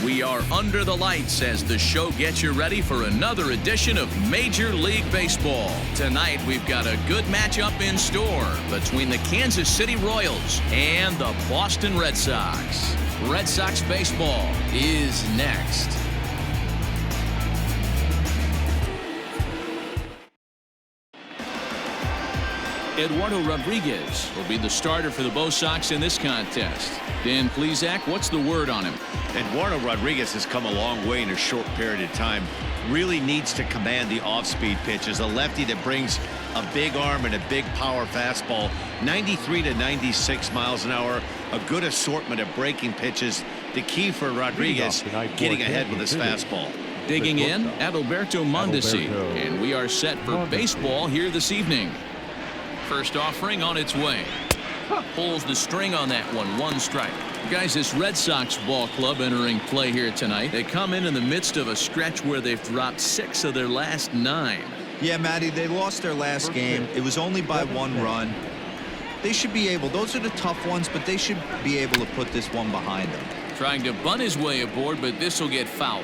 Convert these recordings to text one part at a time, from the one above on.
We are under the lights as the show gets you ready for another edition of Major League Baseball. Tonight, we've got a good matchup in store between the Kansas City Royals and the Boston Red Sox. Red Sox baseball is next. Eduardo Rodriguez will be the starter for the BOS Sox in this contest. Dan Plesac, what's the word on him? Eduardo Rodriguez has come a long way in a short period of time. Really needs to command the off-speed pitches. A lefty that brings a big arm and a big power fastball. 93 to 96 miles an hour. A good assortment of breaking pitches. The key for Rodriguez, getting ahead with his fastball. Digging in, Adalberto Mondesi. And we are set for baseball here this evening. First offering on its way. Pulls the string on that one strike. Guys, this Red Sox ball club entering play here tonight. They come in the midst of a stretch where they've dropped 6 of their last 9. Yeah, Matty, they lost their last game. It was only by 1 run. They should be able, those are the tough ones, but they should be able to put this one behind them. Trying to bunt his way aboard, but this will get foul.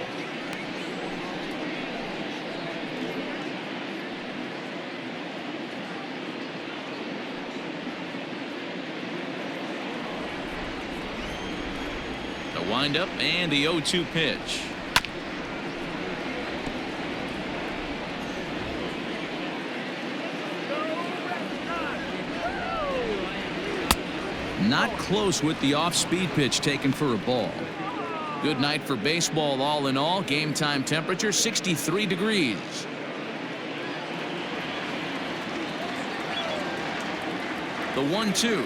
Windup and the 0-2 pitch. Not close with the off-speed pitch taken for a ball. Good night for baseball all in all. Game time temperature 63 degrees. The 1-2.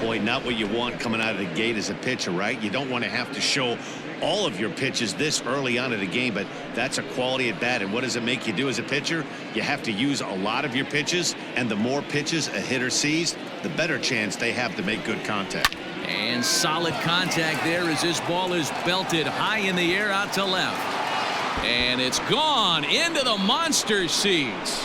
Boy, not what you want coming out of the gate as a pitcher, right? You don't want to have to show all of your pitches this early on in the game, but that's a quality at bat. And what does it make you do as a pitcher? You have to use a lot of your pitches, and the more pitches a hitter sees, the better chance they have to make good contact. And solid contact there as this ball is belted high in the air out to left. And it's gone into the monster seats.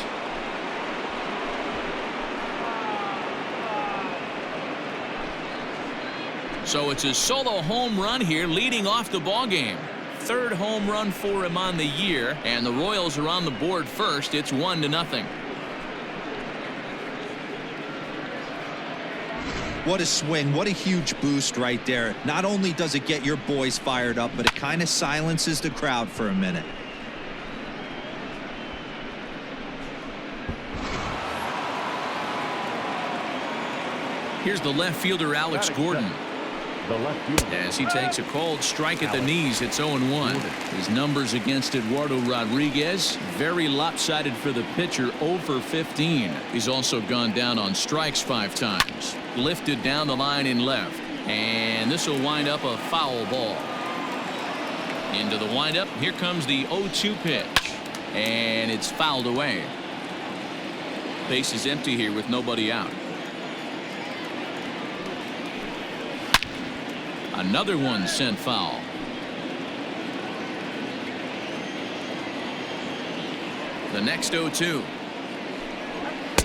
So it's a solo home run here leading off the ball game. 3rd home run for him on the year, and the Royals are on the board first. It's 1-0. What a swing. What a huge boost right there. Not only does it get your boys fired up, but it kind of silences the crowd for a minute. Here's the left fielder, Alex Gordon. As he takes a cold strike at the knees, it's 0-1. His numbers against Eduardo Rodriguez, very lopsided for the pitcher, 0 for 15. He's also gone down on strikes 5 times. Lifted down the line in left. And this will wind up a foul ball. Into the windup. Here comes the 0-2 pitch. And it's fouled away. Base is empty here with nobody out. Another one sent foul. The next 0-2.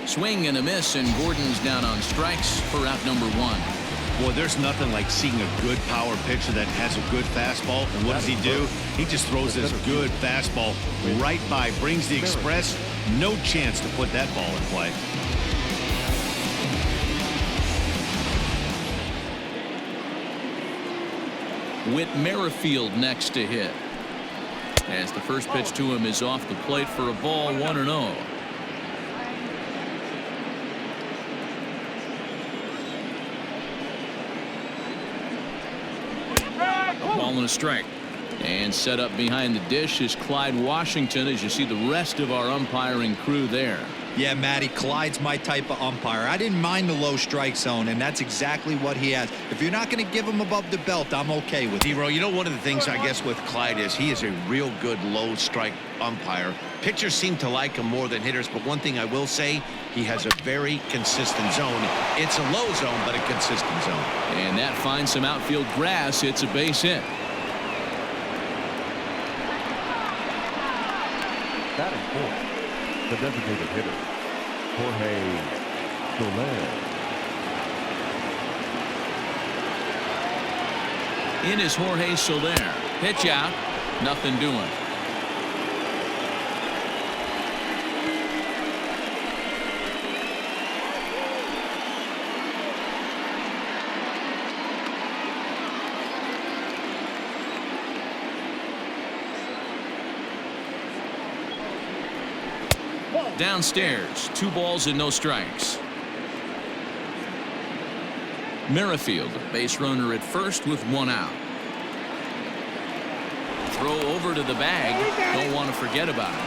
Swing and a miss, and Gordon's down on strikes for out number 1. Boy, there's nothing like seeing a good power pitcher that has a good fastball. And what does he do? He just throws this good fastball right by, brings the express. No chance to put that ball in play. Whit Merrifield next to hit. As the first pitch to him is off the plate for a ball, 1-0. A ball and a strike. And set up behind the dish is Clyde Washington, as you see the rest of our umpiring crew there. Yeah, Matty, Clyde's my type of umpire. I didn't mind the low strike zone, and that's exactly what he has. If you're not going to give him above the belt, I'm okay with it. D-Row, you know, one of the things I guess with Clyde is he is a real good low strike umpire. Pitchers seem to like him more than hitters, but one thing I will say, he has a very consistent zone. It's a low zone, but a consistent zone. And that finds some outfield grass. It's a base hit. 4, the designated hitter, Jorge Soler. In is Jorge Soler. Pitch out. Nothing doing. Downstairs, 2 balls and no strikes. Merrifield, base runner at first with 1 out. Throw over to the bag. Don't want to forget about it.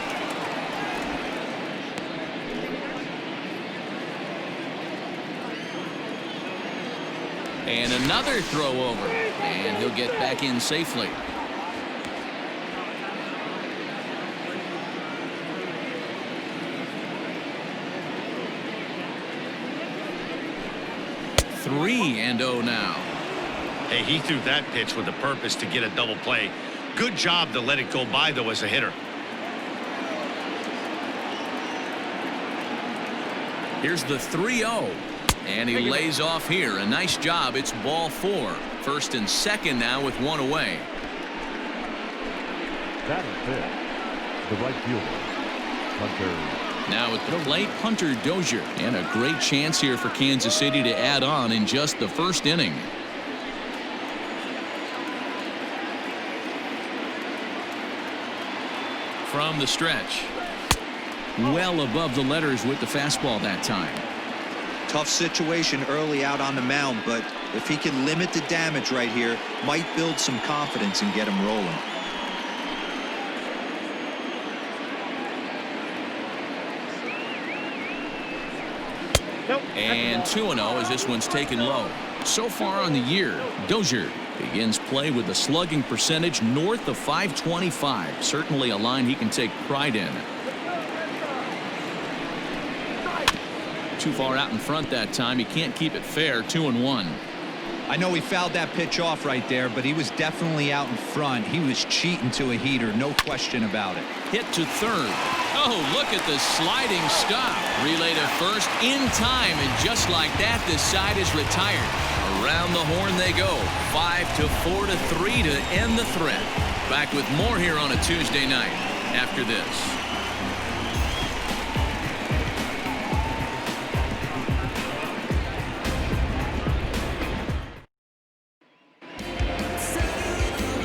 And another throw over. And he'll get back in safely. Three and 0 now. Hey, he threw that pitch with a purpose to get a double play. Good job to let it go by, though, as a hitter. Here's the 3-0. And he lays off here. A nice job. It's ball 4. First and second now with 1 away. Batting fifth, the right fielder, Hunter. Now at the plate, Hunter Dozier. And a great chance here for Kansas City to add on in just the first inning. From the stretch. Well above the letters with the fastball that time. Tough situation early out on the mound, but if he can limit the damage right here, might build some confidence and get him rolling. And 2-0 as this one's taken low. So far on the year, Dozier begins play with a slugging percentage north of .525. Certainly a line he can take pride in. Too far out in front that time. He can't keep it fair. 2-1. I know he fouled that pitch off right there, but he was definitely out in front. He was cheating to a heater, no question about it. Hit to third. Oh, look at the sliding stop. Relay to first in time, and just like that, this side is retired. Around the horn they go. 5-4 to 3 to end the threat. Back with more here on a Tuesday night after this.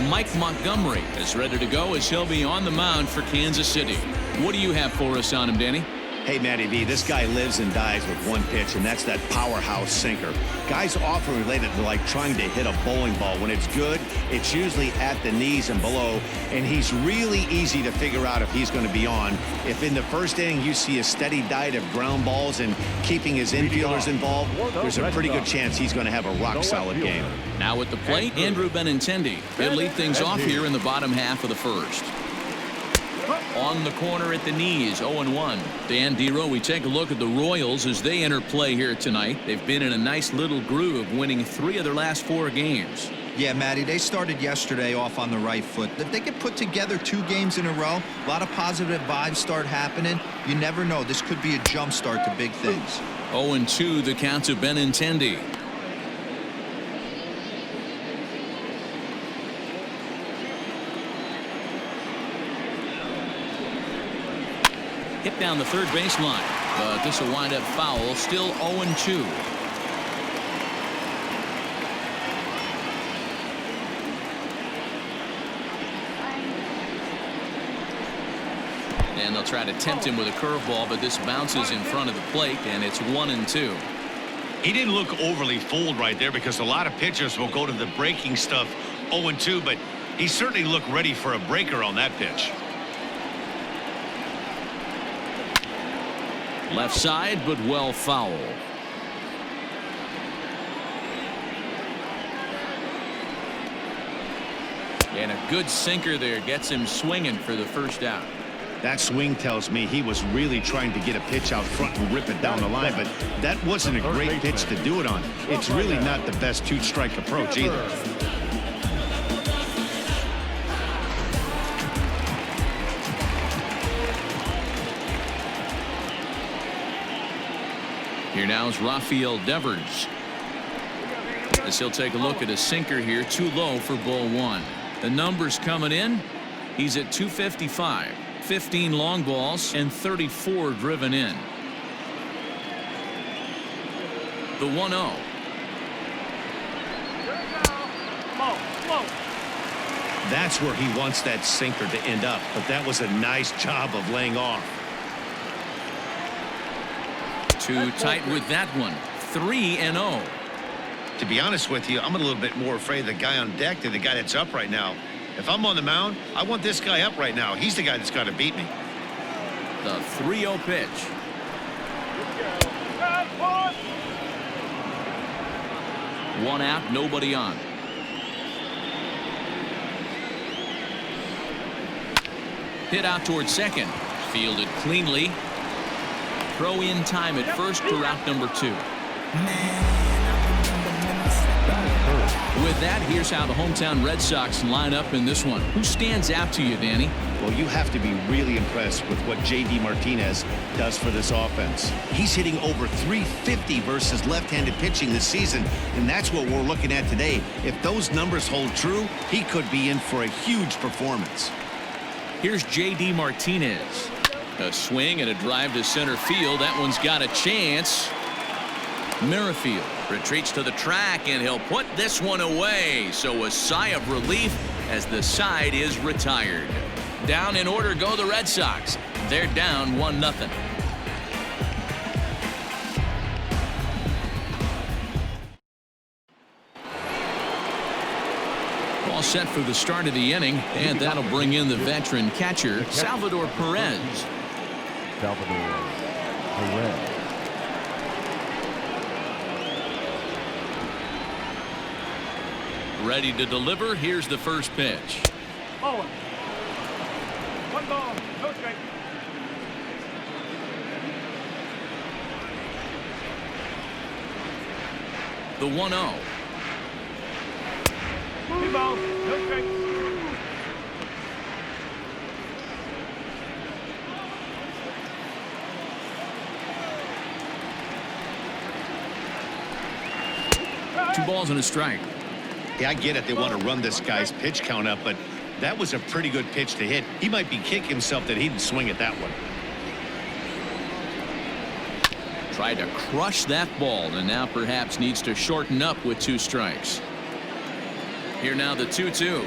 Mike Montgomery is ready to go as he'll be on the mound for Kansas City. What do you have for us on him, Danny? Hey, Matty V, this guy lives and dies with one pitch, and that's that powerhouse sinker. Guys often relate it to like trying to hit a bowling ball. When it's good, it's usually at the knees and below, and he's really easy to figure out if he's going to be on. If in the first inning you see a steady diet of ground balls and keeping his infielders involved, there's a pretty good chance he's going to have a rock-solid game. Now at the plate, Andrew Benintendi. He'll lead things off here in the bottom half of the first. On the corner at the knees, 0-1. Dan Dero, we take a look at the Royals as they enter play here tonight. They've been in a nice little groove, winning 3 of their last 4 games. Yeah, Matty, they started yesterday off on the right foot. If they could put together 2 games in a row, a lot of positive vibes start happening. You never know. This could be a jump start to big things. 0-2, the count to Benintendi. Hit down the third baseline, but this will wind up foul. Still 0-2. And they'll try to tempt him with a curveball, but this bounces in front of the plate, and it's 1-2. He didn't look overly fooled right there because a lot of pitchers will go to the breaking stuff 0-2, but he certainly looked ready for a breaker on that pitch. Left side, but well foul. And a good sinker there gets him swinging for the first out. That swing tells me he was really trying to get a pitch out front and rip it down the line, but that wasn't a great pitch to do it on. It's really not the best 2-strike approach either. Here now is Rafael Devers. As he'll take a look at a sinker here, too low for ball one. The numbers coming in. He's at 255, 15 long balls and 34 driven in. The 1-0. That's where he wants that sinker to end up, but that was a nice job of laying off. Too tight with that one. 3-0. To be honest with you, I'm a little bit more afraid of the guy on deck than the guy that's up right now. If I'm on the mound, I want this guy up right now. He's the guy that's got to beat me. The 3-0 pitch. One out, nobody on. Hit out towards second. Fielded cleanly. Throw in time at first for route number 2. With that, here's how the hometown Red Sox line up in this one. Who stands out to you, Danny? Well, you have to be really impressed with what J.D. Martinez does for this offense. He's hitting over 350 versus left-handed pitching this season, and that's what we're looking at today. If those numbers hold true, he could be in for a huge performance. Here's J.D. Martinez. A swing and a drive to center field. That one's got a chance. Merrifield retreats to the track, and he'll put this one away. So a sigh of relief as the side is retired. Down in order go the Red Sox. They're down 1-0. All set for the start of the inning, and that'll bring in the veteran catcher, Salvador Perez. Salvador Perez. Ready to deliver. Here's the first pitch. One ball, no strike. The 1-0. 2 balls, no strike. Two balls and a strike. Yeah, I get it. They want to run this guy's pitch count up, but that was a pretty good pitch to hit. He might be kicking himself that he didn't swing at that one. Tried to crush that ball, and now perhaps needs to shorten up with 2 strikes. Here now the 2-2.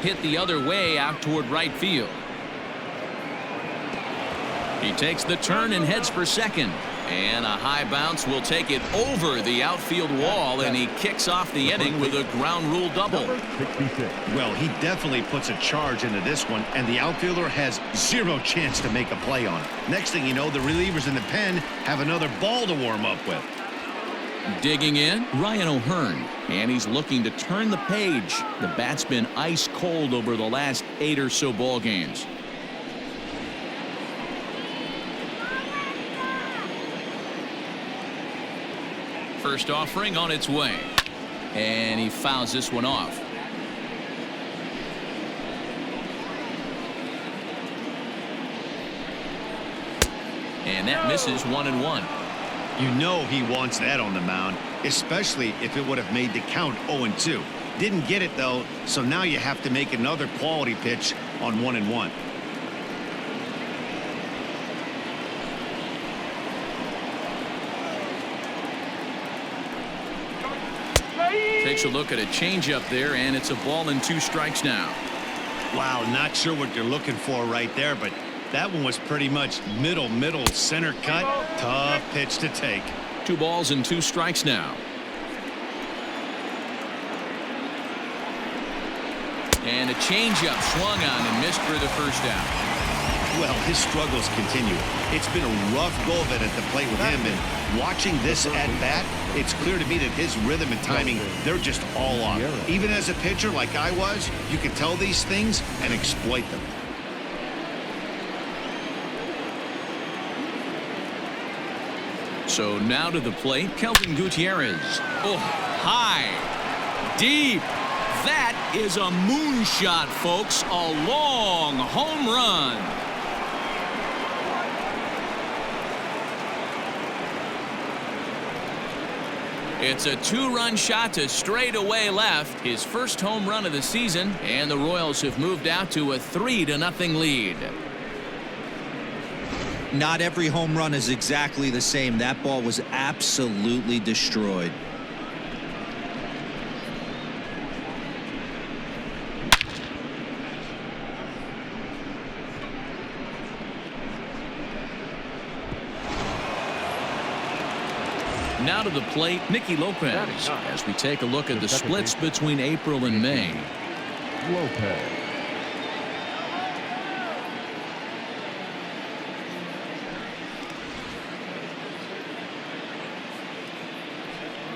Hit the other way out toward right field. He takes the turn and heads for second. And a high bounce will take it over the outfield wall, and he kicks off the inning with a ground rule double. Well, he definitely puts a charge into this one, and the outfielder has 0 chance to make a play on it. Next thing you know, the relievers in the pen have another ball to warm up with. Digging in, Ryan O'Hearn, and he's looking to turn the page. The bat's been ice cold over the last 8 or so ball games. First offering on its way, and he fouls this one off. And that misses 1-1. You know he wants that on the mound, especially if it would have made the count 0-2. Didn't get it though, so now you have to make another quality pitch on 1-1. Takes a look at a changeup there, and it's a ball and 2 strikes now. Wow, not sure what you're looking for right there, but that one was pretty much middle center cut. Tough pitch to take. 2 balls and 2 strikes now. And a changeup swung on and missed for the first out. Well, his struggles continue. It's been a rough go of it at the plate with him, and watching this at bat, it's clear to me that his rhythm and timing, they're just all off. Even as a pitcher like I was, you can tell these things and exploit them. So now to the plate, Kelvin Gutierrez. Oh, high, deep. That is a moonshot, folks. A long home run. It's a two-run shot to straightaway left, his first home run of the season, and the Royals have moved out to a 3-0 lead. Not every home run is exactly the same. That ball was absolutely destroyed. Now to the plate, Nicky Lopez, as we take a look at the splits between April and May. Lopez.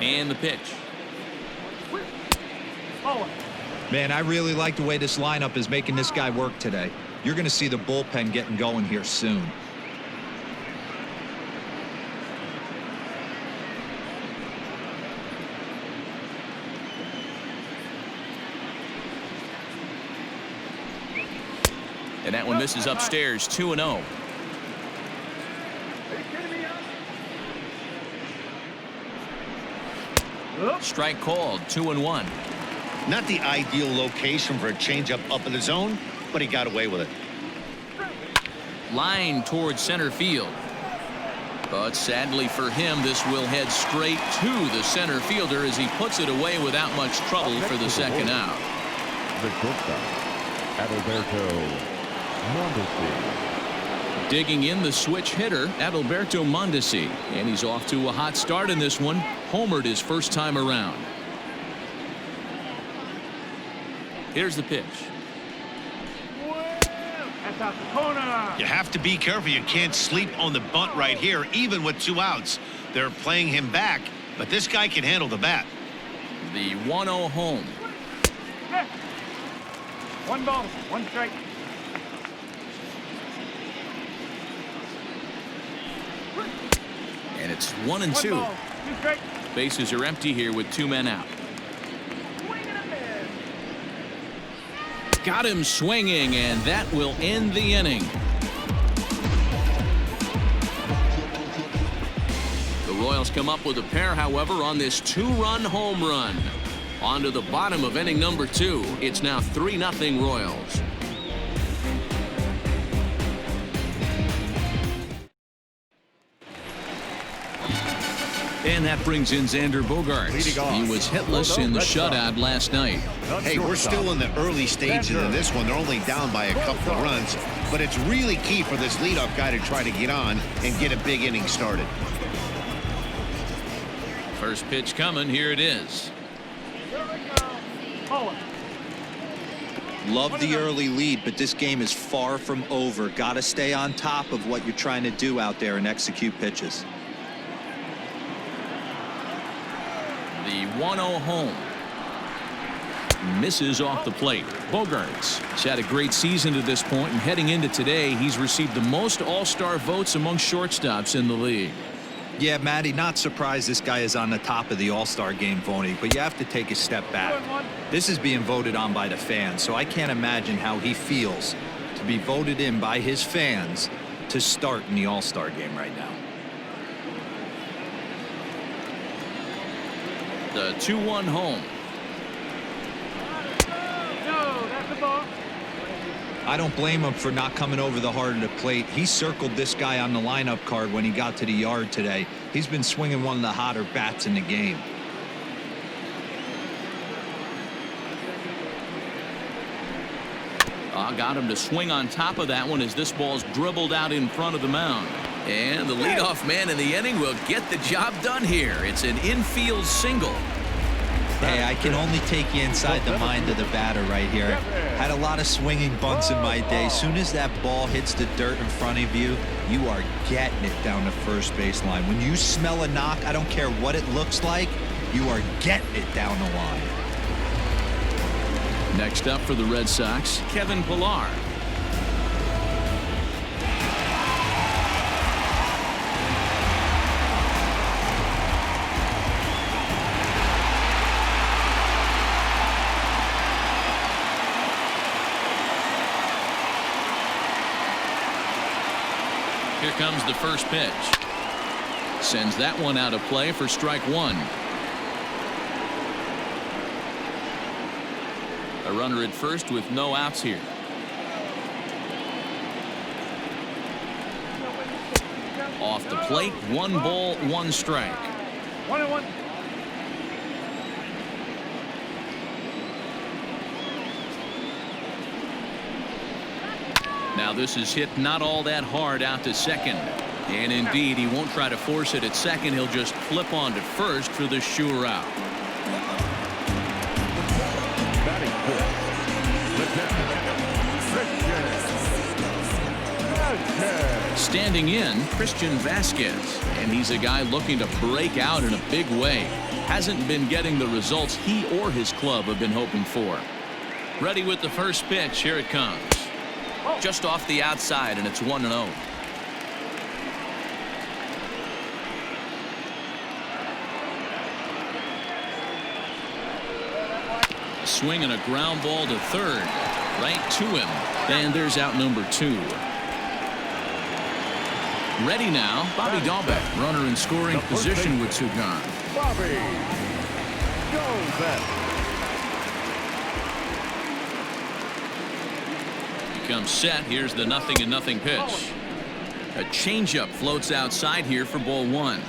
And the pitch. Man, I really like the way this lineup is making this guy work today. You're going to see the bullpen getting going here soon. And that one misses upstairs, 2-0. Strike called, 2-1. Not the ideal location for a changeup up in the zone, but he got away with it. Line towards center field. But sadly for him, this will head straight to the center fielder as he puts it away without much trouble for the second out. The shortstop, Adalberto Mondesi. Digging in the switch hitter, Adalberto Mondesi. And he's off to a hot start in this one. Homered his first time around. Here's the pitch. That's out the corner. You have to be careful. You can't sleep on the bunt right here, even with 2 outs. They're playing him back, but this guy can handle the bat. The 1-0 home. 1 ball, 1 strike. And it's 1-2. 1 ball, 2 strike. Bases are empty here with 2 men out. Got him swinging, and that will end the inning. The Royals come up with a pair, however, on this 2-run home run. On to the bottom of inning number 2. It's now 3-0 Royals. And that brings in Xander Bogaerts. He was hitless in the shutout last night. Hey, we're still in the early stages of this one. They're only down by a couple of runs, but it's really key for this leadoff guy to try to get on and get a big inning started. First pitch coming. Here it is. Love the early lead, but this game is far from over. Got to stay on top of what you're trying to do out there and execute pitches. The 1-0 home. Misses off the plate. Bogaerts has had a great season to this point, and heading into today, he's received the most all-star votes among shortstops in the league. Yeah, Matty, not surprised this guy is on the top of the all-star game voting, but you have to take a step back. This is being voted on by the fans, so I can't imagine how he feels to be voted in by his fans to start in the all-star game right now. The 2-1 home. No, that's the ball. I don't blame him for not coming over the heart of the plate. He circled this guy on the lineup card when he got to the yard today. He's been swinging one of the hotter bats in the game. Got him to swing on top of that one as this ball's dribbled out in front of the mound. And the leadoff man in the inning will get the job done here. It's an infield single. Hey, I can only take you inside the mind of the batter right here. Had a lot of swinging bunts in my day. Soon as that ball hits the dirt in front of you, you are getting it down the first base line. When you smell a knock, I don't care what it looks like, you are getting it down the line. Next up for the Red Sox, Kevin Pillar. Here comes the first pitch. Sends that one out of play for strike 1. A runner at first with no outs here. Off the plate, 1 ball, 1 strike. 1-1. Now this is hit not all that hard out to second. And indeed, he won't try to force it at second. He'll just flip on to first for the sure out. Batting fifth, Standing in, Christian Vasquez. And he's a guy looking to break out in a big way. Hasn't been getting the results he or his club have been hoping for. Ready with the first pitch. Here it comes. Just off the outside, and it's 1-0. Swing and a ground ball to third. Right to him. And there's out number 2. Ready now, Bobby Dahlbeck. Runner in scoring position with 2 gone. Bobby Dahlbeck. Comes set. Here's the 0-0 pitch. A changeup floats outside here for ball 1.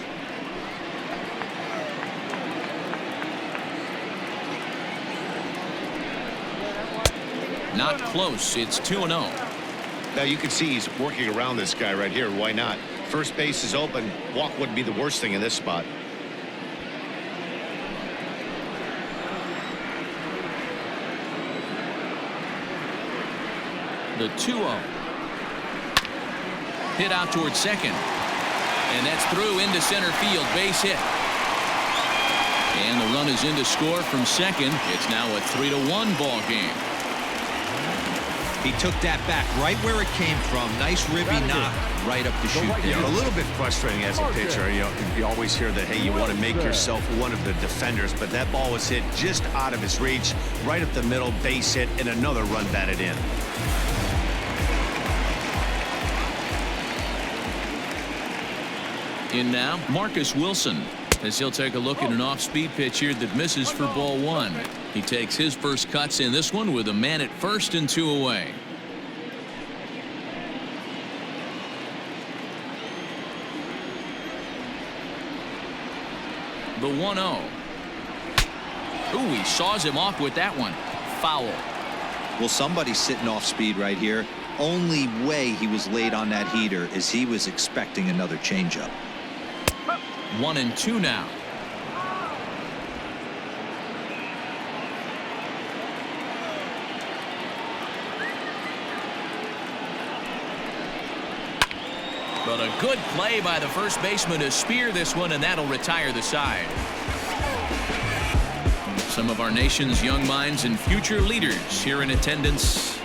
Not close. It's 2-0. Now you can see he's working around this guy right here. Why not? First base is open. Walk wouldn't be the worst thing in this spot. The 2-0. Hit out towards second. And that's through into center field. Base hit. And the run is in to score from second. It's now a 3-1 ball game. He took that back right where it came from. Nice ribby knock right up the chute there. A little bit frustrating as a pitcher. You always hear that, hey, you want to make yourself one of the defenders, but that ball was hit just out of his reach, right up the middle, base hit, and another run batted in. In now, Marcus Wilson, as he'll take a look at an off-speed pitch here that misses for ball 1. He takes his first cuts in this one with a man at first and 2 away. The 1-0. Ooh, he saws him off with that one. Foul. Well, somebody's sitting off speed right here. Only way he was late on that heater is he was expecting another changeup. 1-2 now. But a good play by the first baseman to spear this one, and that'll retire the side. Some of our nation's young minds and future leaders here in attendance.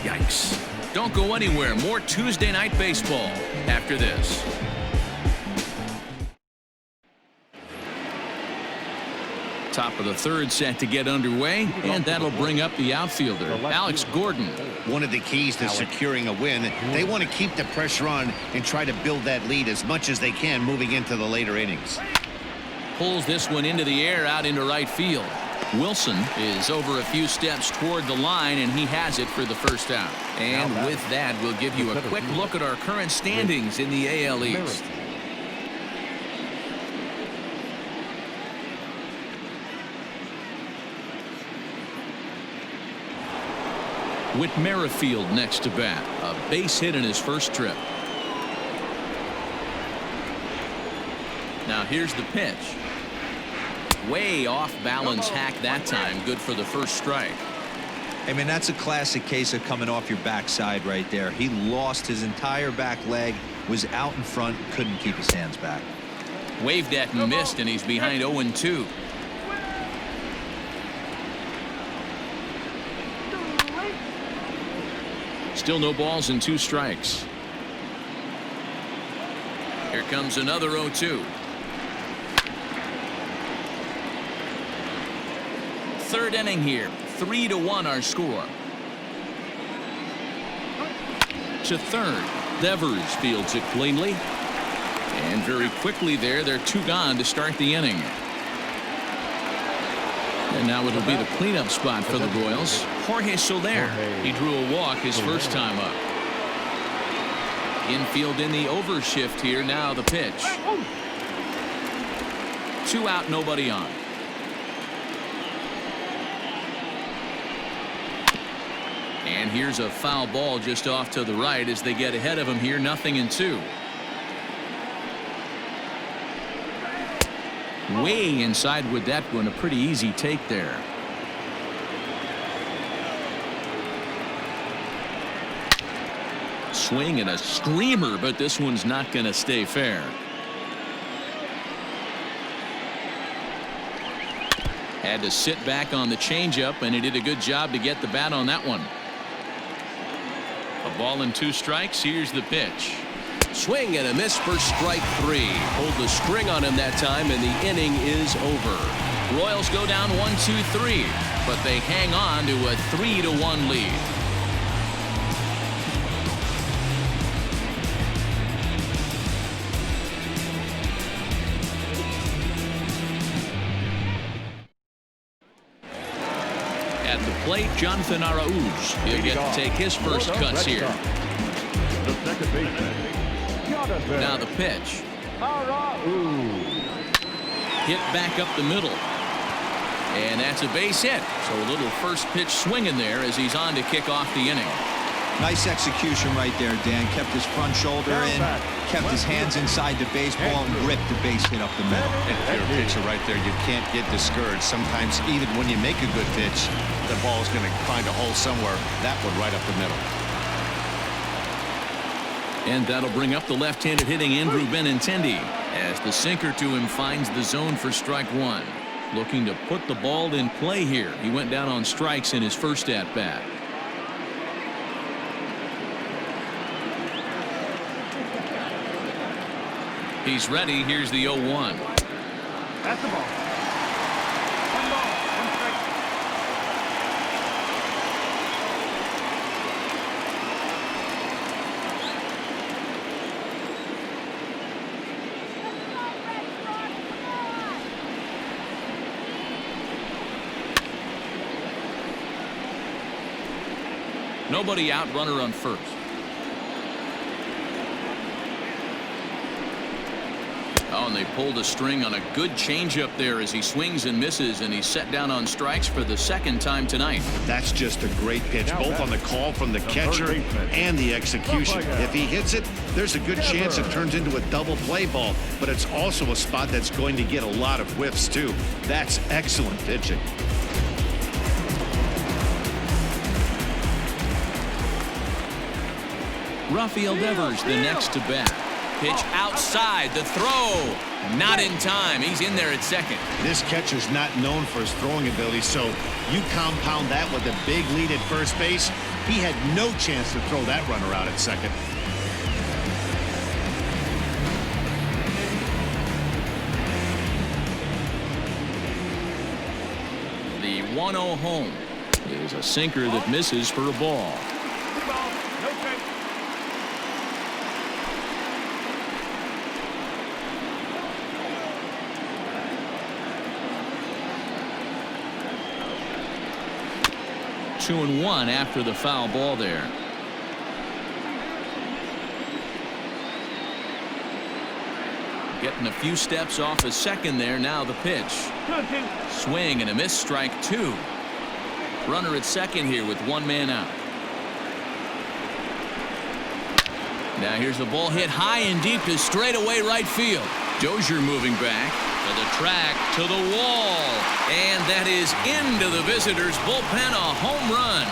Yikes. Don't go anywhere. More Tuesday Night Baseball after this. Top of the third set to get underway, and that'll bring up the outfielder, Alex Gordon. One of the keys to securing a win, they want to keep the pressure on and try to build that lead as much as they can moving into the later innings. Pulls this one into the air out into right field. Wilson is over a few steps toward the line, and he has it for the first out. And with that, we'll give you a quick look at our current standings in the AL East. Whit Merrifield next to bat. A base hit in his first trip. Now here's the pitch. Way off balance hack that time. Good for the first strike. I mean, that's a classic case of coming off your backside right there. He lost his entire back leg, was out in front, couldn't keep his hands back. Waved at and missed, and he's behind 0-2. Still no balls and 2 strikes. Here comes another 0-2. Third inning here. 3-1 our score. To third. Devers fields it cleanly. And very quickly there, they're 2 gone to start the inning. And now it'll be the cleanup spot for the Royals. Jorge Soler. He drew a walk his first time up. Infield in the overshift here. Now the pitch. 2 out, nobody on. And here's a foul ball just off to the right as they get ahead of him here. 0-2. Way inside with that one. A pretty easy take there. Swing and a screamer, but this one's not going to stay fair. Had to sit back on the changeup, and he did a good job to get the bat on that one. A ball and 2 strikes. Here's the pitch. Swing and a miss for strike 3. Pulled the string on him that time, and the inning is over. Royals go down 1-2-3, but they hang on to a 3-1 lead. At the plate, Jonathan Arauz. He'll get to take his first cuts here. The second baseman, Jonathan. Now the pitch. Hit back up the middle. And that's a base hit. So a little first pitch swing in there as he's on to kick off the inning. Nice execution right there, Dan. Kept his front shoulder in, kept his hands inside the baseball, and ripped the base hit up the middle. And if you're a pitcher right there, you can't get discouraged. Sometimes even when you make a good pitch, the ball is going to find a hole somewhere. That one right up the middle. And that'll bring up the left-handed hitting Andrew Benintendi as the sinker to him finds the zone for strike 1. Looking to put the ball in play here. He went down on strikes in his first at-bat. He's ready. Here's the 0-1. That's the ball. 1 ball, 1 strike. Nobody out, runner on first. Oh, and they pulled a string on a good changeup there as he swings and misses, and he's set down on strikes for the second time tonight. That's just a great pitch, both on the call from the catcher and the execution. If he hits it, there's a good chance it turns into a double play ball, but it's also a spot that's going to get a lot of whiffs too. That's excellent pitching. Rafael Devers the next to bat. Pitch outside, the throw not in time. He's in there at second. This catcher's not known for his throwing ability, so you compound that with a big lead at first base. He had no chance to throw that runner out at second. The 1-0 home is a sinker that misses for a ball. 2 balls, no strike. Two and 1 after the foul ball there. Getting a few steps off a second there. Now the pitch. 2-2. Swing and a miss, strike 2. Runner at second here with 1 man out. Now here's the ball hit high and deep to straightaway right field. Dozier moving back to the track, to the wall, and that is into the visitors' bullpen. A home run.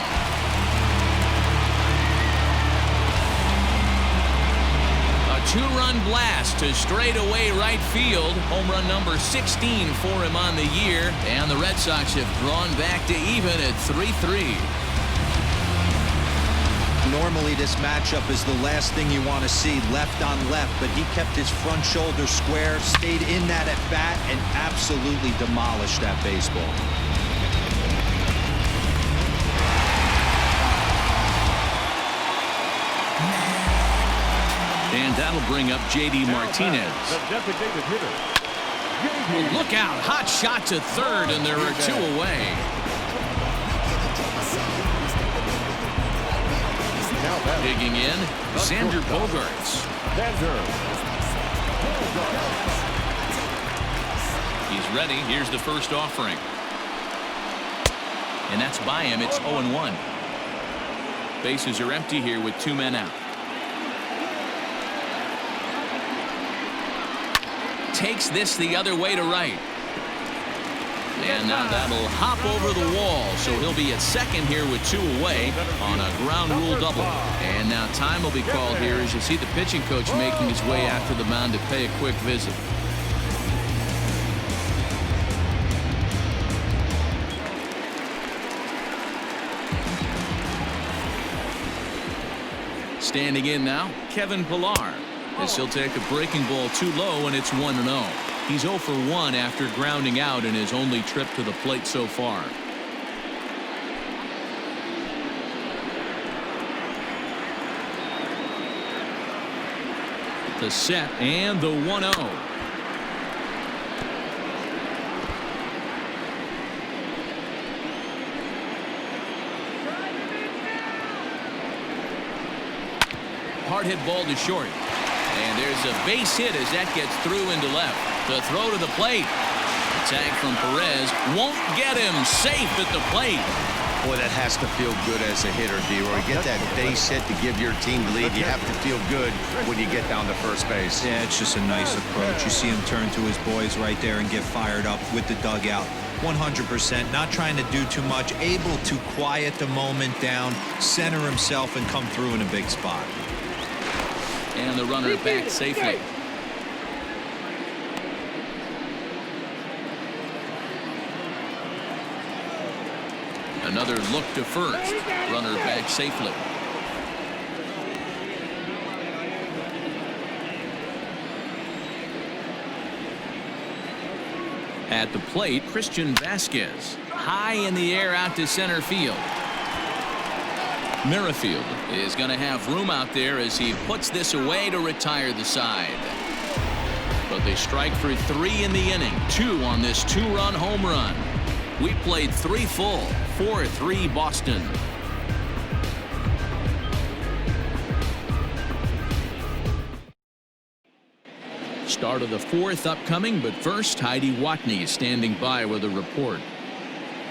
A 2-run blast to straightaway right field. Home run number 16 for him on the year, and the Red Sox have drawn back to even at 3-3. Normally this matchup is the last thing you want to see, left on left, but he kept his front shoulder square, stayed in that at bat, and absolutely demolished that baseball. And that'll bring up J.D. Martinez. The designated hitter, Look out. Hot shot to third, and there are 2 away. Digging in, Xander Bogaerts. He's ready. Here's the first offering. And that's by him. It's 0-1. Bases are empty here with 2 men out. Takes this the other way to right. And now that'll hop over the wall, so he'll be at second here with 2 away on a ground rule double. And now time will be called here as you see the pitching coach making his way out to the mound to pay a quick visit. Standing in now, Kevin Pillar, as he'll take a breaking ball too low, and it's 1-0. He's 0 for 1 after grounding out in his only trip to the plate so far. The set and the 1-0. Hard hit ball to short. And there's a base hit as that gets through into left. The throw to the plate. Tag from Perez won't get him. Safe at the plate. Boy, that has to feel good as a hitter, D-Roy. Get that base hit to give your team the lead. You have to feel good when you get down to first base. Yeah, it's just a nice approach. You see him turn to his boys right there and get fired up with the dugout. 100%, not trying to do too much, able to quiet the moment down, center himself, and come through in a big spot. And the runner back safely. Another look to first. Runner back safely. At the plate, Christian Vasquez. High in the air out to center field. Merrifield is going to have room out there as he puts this away to retire the side. But they strike for 3 in the inning. 2 on this 2-run home run. We played 3 full. 4-3 Boston. Start of the 4th upcoming, but first Heidi Watney is standing by with a report.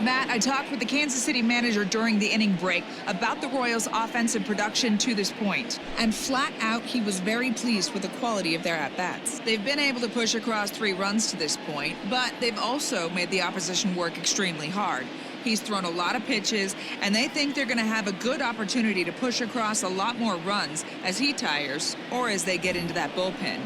Matt, I talked with the Kansas City manager during the inning break about the Royals' offensive production to this point. And flat out, he was very pleased with the quality of their at-bats. They've been able to push across 3 runs to this point, but they've also made the opposition work extremely hard. He's thrown a lot of pitches, and they think they're going to have a good opportunity to push across a lot more runs as he tires or as they get into that bullpen.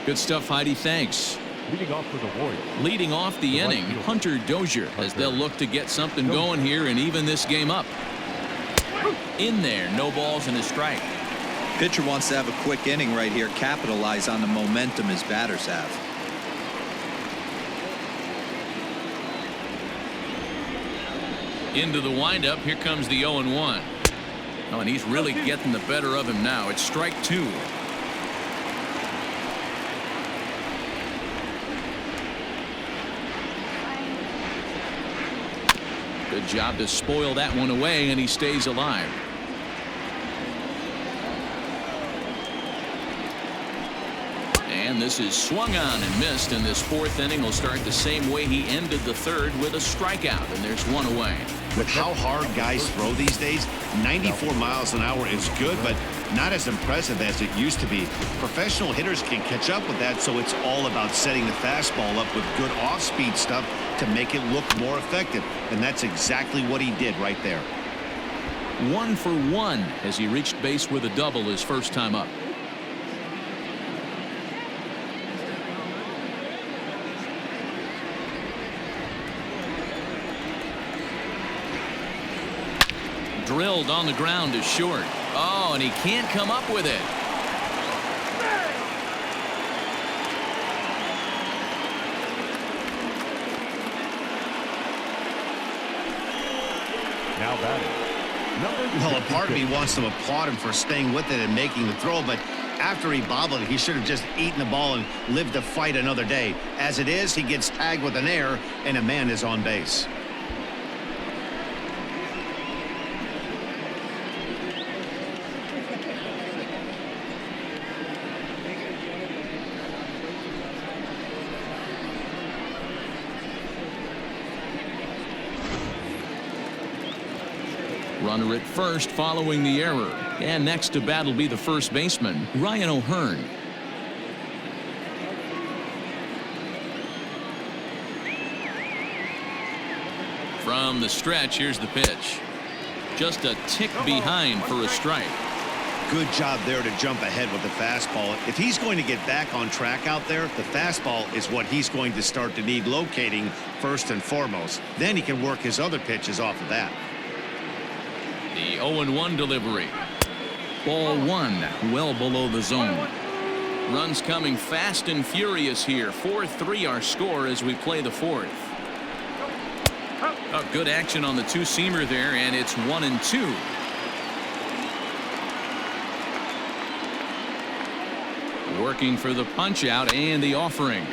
Good stuff, Heidi. Thanks. Leading off for the Royals. Leading off the inning, Hunter Dozier, as they'll look to get something going here and even this game up. In there, no balls and a strike. Pitcher wants to have a quick inning right here, capitalize on the momentum his batters have. Into the windup, here comes the 0-1. Oh, and he's really getting the better of him now. It's strike 2. Good job to spoil that one away, and he stays alive. And this is swung on and missed, and this 4th inning will start the same way he ended the 3rd with a strikeout, and there's 1 away. With how hard guys throw these days, 94 miles an hour is good, but not as impressive as it used to be. Professional hitters can catch up with that, so it's all about setting the fastball up with good off-speed stuff to make it look more effective, and that's exactly what he did right there. 1 for 1 as he reached base with a double his first time up. Drilled on the ground to short. Oh, and he can't come up with it. Now batting. Well, a part of me wants to applaud him for staying with it and making the throw, but After he bobbled it, he should have just eaten the ball and lived to fight another day. As it is, he gets tagged with an error, and a man is on base. Runner at first following the error. And next to bat will be the first baseman, Ryan O'Hearn. From the stretch, here's the pitch. Just a tick behind for a strike. Good job there to jump ahead with the fastball. If he's going to get back on track out there, the fastball is what he's going to start to need locating first and foremost. Then he can work his other pitches off of that. The 0-1 delivery. Ball one, well below the zone. Runs coming fast and furious here. 4-3 our score as we play the fourth. Oh, good action on the two-seamer there, and it's 1-2. Working for the punch out and the offering.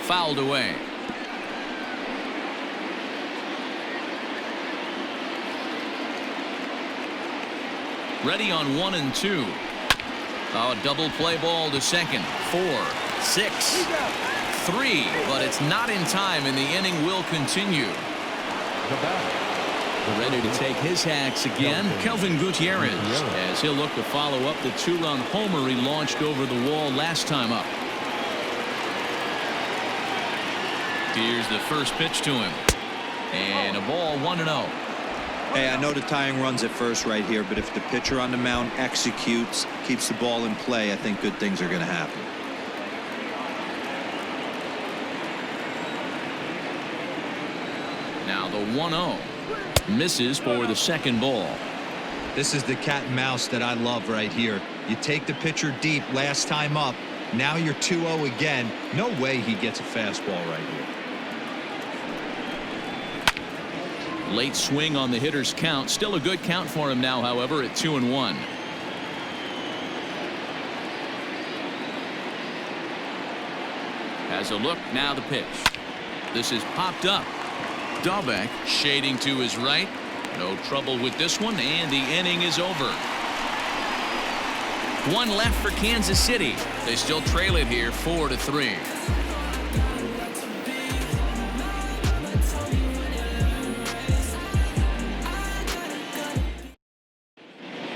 Fouled away. Ready on 1-2. Oh, double play ball to second. 4, 6, 3, but it's not in time, and the inning will continue. Ready to take his hacks again, Kelvin Gutierrez, as he'll look to follow up the two-run homer he launched over the wall last time up. Here's the first pitch to him. And a ball 1-0. Hey, I know the tying runs at first right here, but if the pitcher on the mound executes, keeps the ball in play, I think good things are going to happen. Now the 1-0. Misses for the second ball. This is the cat and mouse that I love right here. You take the pitcher deep last time up. Now you're 2-0 again. No way he gets a fastball right here. Late swing on the hitter's count. Still a good count for him now, however, at 2-1. Has a look, now the pitch. This is popped up. Dahlbeck shading to his right. No trouble with this one, and the inning is over. One left for Kansas City. They still trail it here 4-3.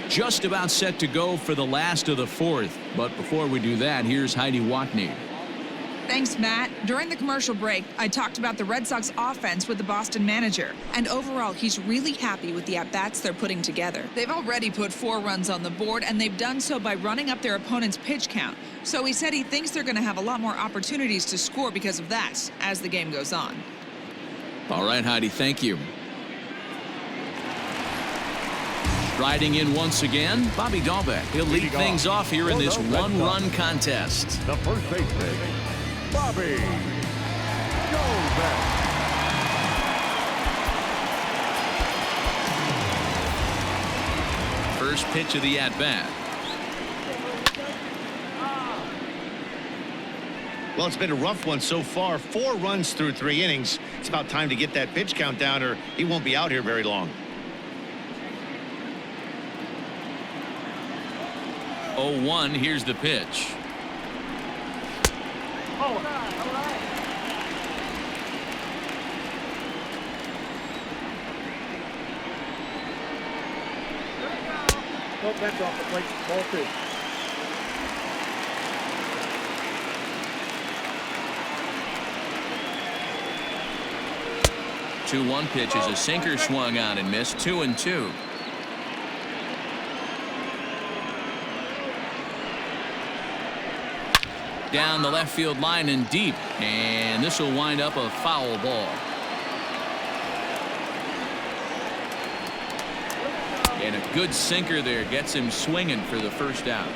Just about set to go for the last of the fourth. But before we do that, here's Heidi Watney. Thanks, Matt. During the commercial break, I talked about the Red Sox offense with the Boston manager. And overall, he's really happy with the at-bats they're putting together. They've already put 4 runs on the board, and they've done so by running up their opponent's pitch count. So he said he thinks they're going to have a lot more opportunities to score because of that as the game goes on. All right, Heidi, thank you. Riding in once again, Bobby Dahlbeck. He'll lead things off here in this one-run contest. The first baseman, Bobby Dahlbeck. First pitch of the at-bat. Well, it's been a rough one so far. 4 runs through 3 innings. It's about time to get that pitch count down, or he won't be out here very long. 0-1, here's the pitch. All right. Well, that's off the plate. Ball 2. 2-1 pitch is a sinker swung on and missed. 2-2. Down the left field line and deep, and this will wind up a foul ball. And a good sinker there gets him swinging for the first out.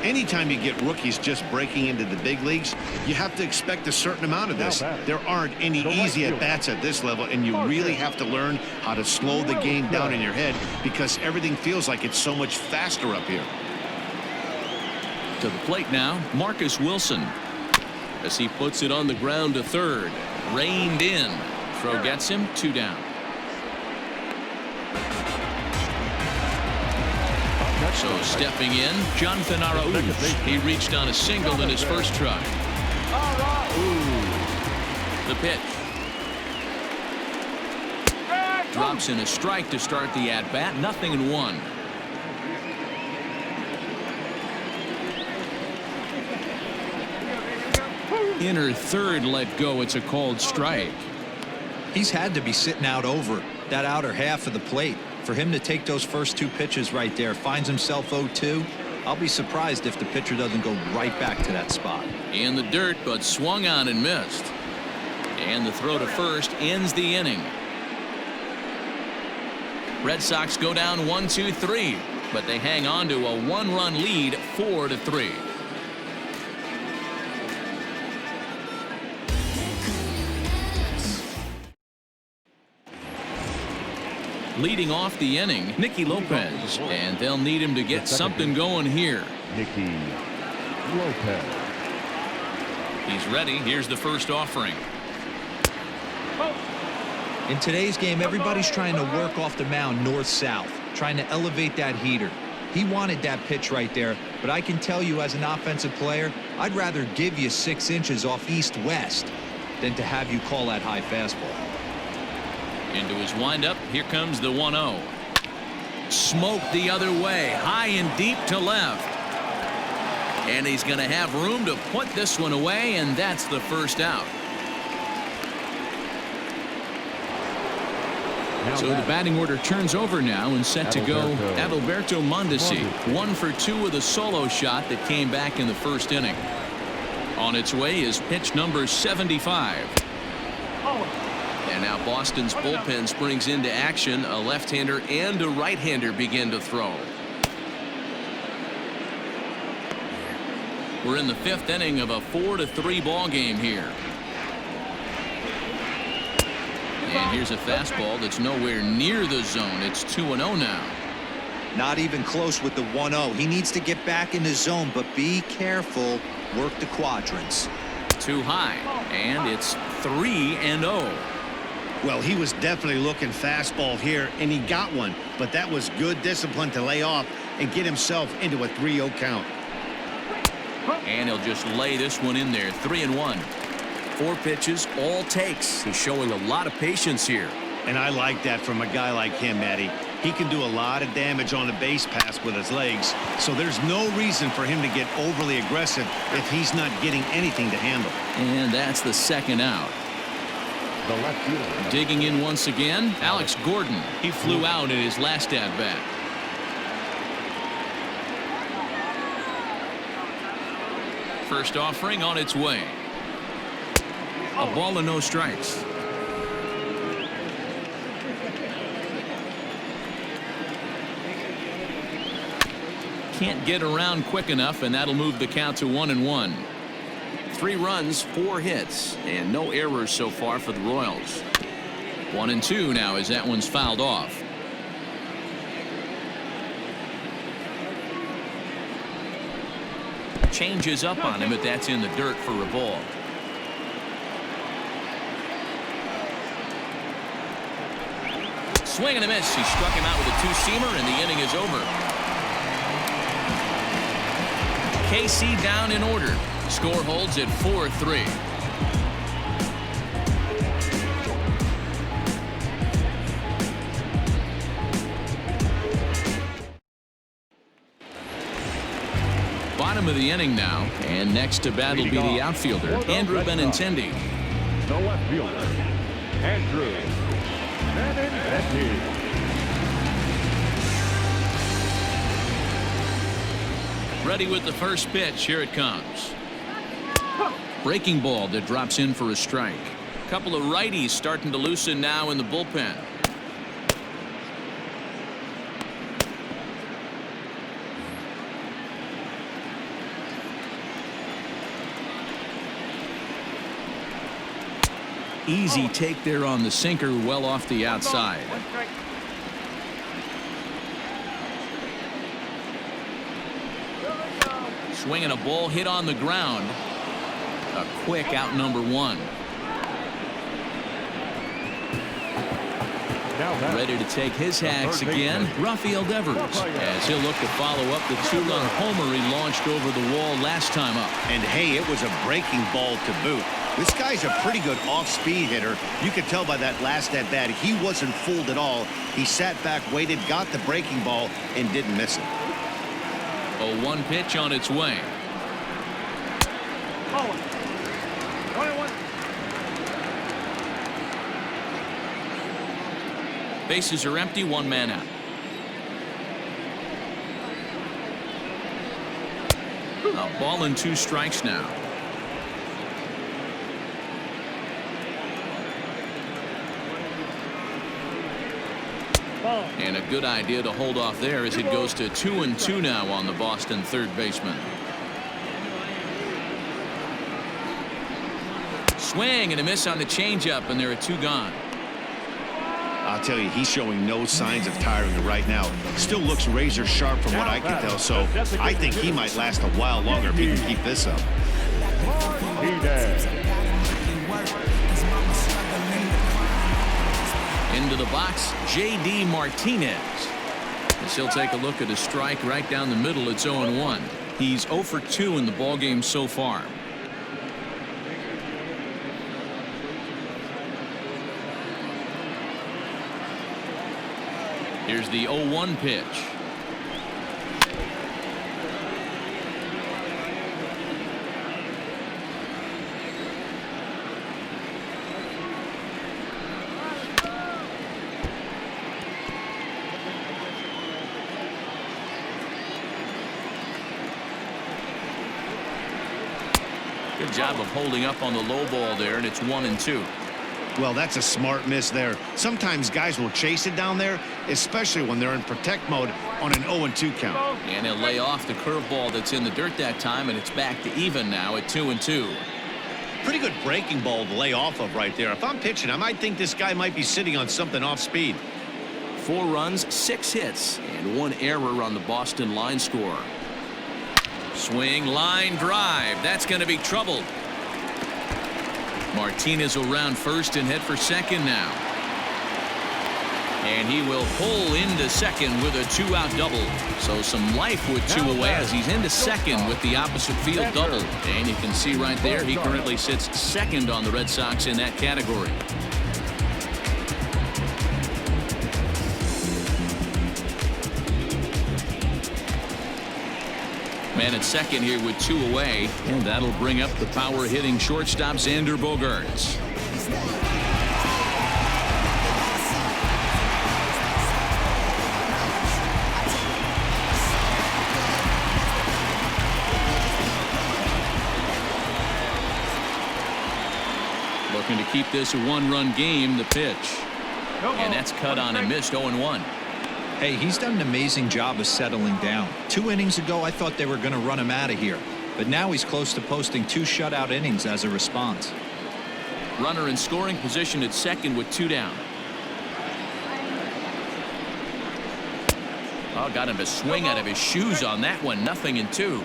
Anytime you get rookies just breaking into the big leagues, you have to expect a certain amount of this. There aren't any easy at-bats at this level, and you really have to learn how to slow the game down in your head because everything feels like it's so much faster up here. To the plate now, Marcus Wilson. As he puts it on the ground to third. Reined in. Throw gets him, 2 down. So stepping in, Jonathan Arauz. He reached on a single in his first try. Ooh. The pitch. Drops in a strike to start the at-bat. 0-1. Inner third let go. It's a called strike. He's had to be sitting out over that outer half of the plate. For him to take those first 2 pitches right there, finds himself 0-2. I'll be surprised if the pitcher doesn't go right back to that spot. In the dirt, but swung on and missed. And the throw to first ends the inning. Red Sox go down 1-2-3, but they hang on to a 1-run lead, 4-3. Leading off the inning, Nicky Lopez, and they'll need him to get something going here. Nicky Lopez. He's ready. Here's the first offering. In today's game, everybody's trying to work off the mound north-south, trying to elevate that heater. He wanted that pitch right there, but I can tell you as an offensive player, I'd rather give you 6 inches off east-west than to have you call that high fastball. Into his windup. Here comes the 1-0. Smoked the other way. High and deep to left. And he's going to have room to put this one away, and that's the first out. So the batting order turns over now and set to go Adalberto Mondesi. 1 for 2 with a solo shot that came back in the first inning. On its way is pitch number 75. And now Boston's bullpen springs into action. A left-hander and a right-hander begin to throw. We're in the 5th inning of a 4-3 ball game here. And here's a fastball that's nowhere near the zone. It's 2-0 now. Not even close with the 1-0. He needs to get back in the zone, but be careful. Work the quadrants. Too high, and it's 3-0. Well, he was definitely looking fastball here, and he got one. But that was good discipline to lay off and get himself into a 3-0 count. And he'll just lay this one in there. 3-1. 4 pitches, all takes. He's showing a lot of patience here. And I like that from a guy like him, Matty. He can do a lot of damage on a base pass with his legs. So there's no reason for him to get overly aggressive if he's not getting anything to handle. And that's the second out. The left fielder. Digging in once again, Alex Gordon. He flew out in his last at-bat. First offering on its way. A ball and no strikes. Can't get around quick enough, and that'll move the count to 1-1. 3 runs, 4 hits, and no errors so far for the Royals. 1-2 now as that one's fouled off. Changes up on him, but that's in the dirt for a ball. Swing and a miss. He struck him out with a 2-seamer, and the inning is over. KC down in order. Score holds at 4-3. Bottom of the inning now, and next to bat will be the outfielder, Andrew Benintendi. The left fielder, Andrew Benintendi. Ready with the first pitch. Here it comes. Breaking ball that drops in for a strike. A couple of righties starting to loosen now in the bullpen. Easy take there on the sinker, well off the outside. One strike. Swinging a ball hit on the ground. A quick out number one. Now back. Ready to take his hacks again. Rafael Devers, as he'll look to follow up the two-run homer he launched over the wall last time up. And hey, it was a breaking ball to boot. This guy's a pretty good off-speed hitter. You could tell by that last at-bat he wasn't fooled at all. He sat back, waited, got the breaking ball, and didn't miss it. A 1 pitch on its way. Ball one. 1-1. Bases are empty, 1 man out. A ball and 2 strikes now. Ball. And a good idea to hold off there as it goes to 2-2 now on the Boston third baseman. Swing and a miss on the changeup, and there are 2 gone. I'll tell you, he's showing no signs of tiring right now. Still looks razor sharp from what I can tell, so I think he might last a while longer if he can keep this up. Into the box, J.D. Martinez. As he'll take a look at a strike right down the middle. It's 0-1. He's 0 for 2 in the ballgame so far. Here's the 0-1 pitch. Good job of holding up on the low ball there, and it's 1-2. Well, that's a smart miss there. Sometimes guys will chase it down there, especially when they're in protect mode on an 0-2 count. And he'll lay off the curveball that's in the dirt that time, and it's back to even now at 2-2. Pretty good breaking ball to lay off of right there. If I'm pitching, I might think this guy might be sitting on something off speed. 4 runs, 6 hits, and 1 error on the Boston line score. Swing, line drive. That's going to be trouble. Martinez will round first and head for second now. And he will pull into second with a 2-out double. So some life with 2 away as he's into second with the opposite field double. And you can see right there he currently sits second on the Red Sox in that category. Man at second here with 2 away, and that'll bring up the power hitting shortstop Xander Bogaerts. Looking to keep this a 1-run game. The pitch, and that's cut on and missed. 0-1. Hey, he's done an amazing job of settling down. 2 innings ago, I thought they were going to run him out of here. But now he's close to posting 2 shutout innings as a response. Runner in scoring position at second with 2 down. Oh, got him to swing out of his shoes on that one. 0-2.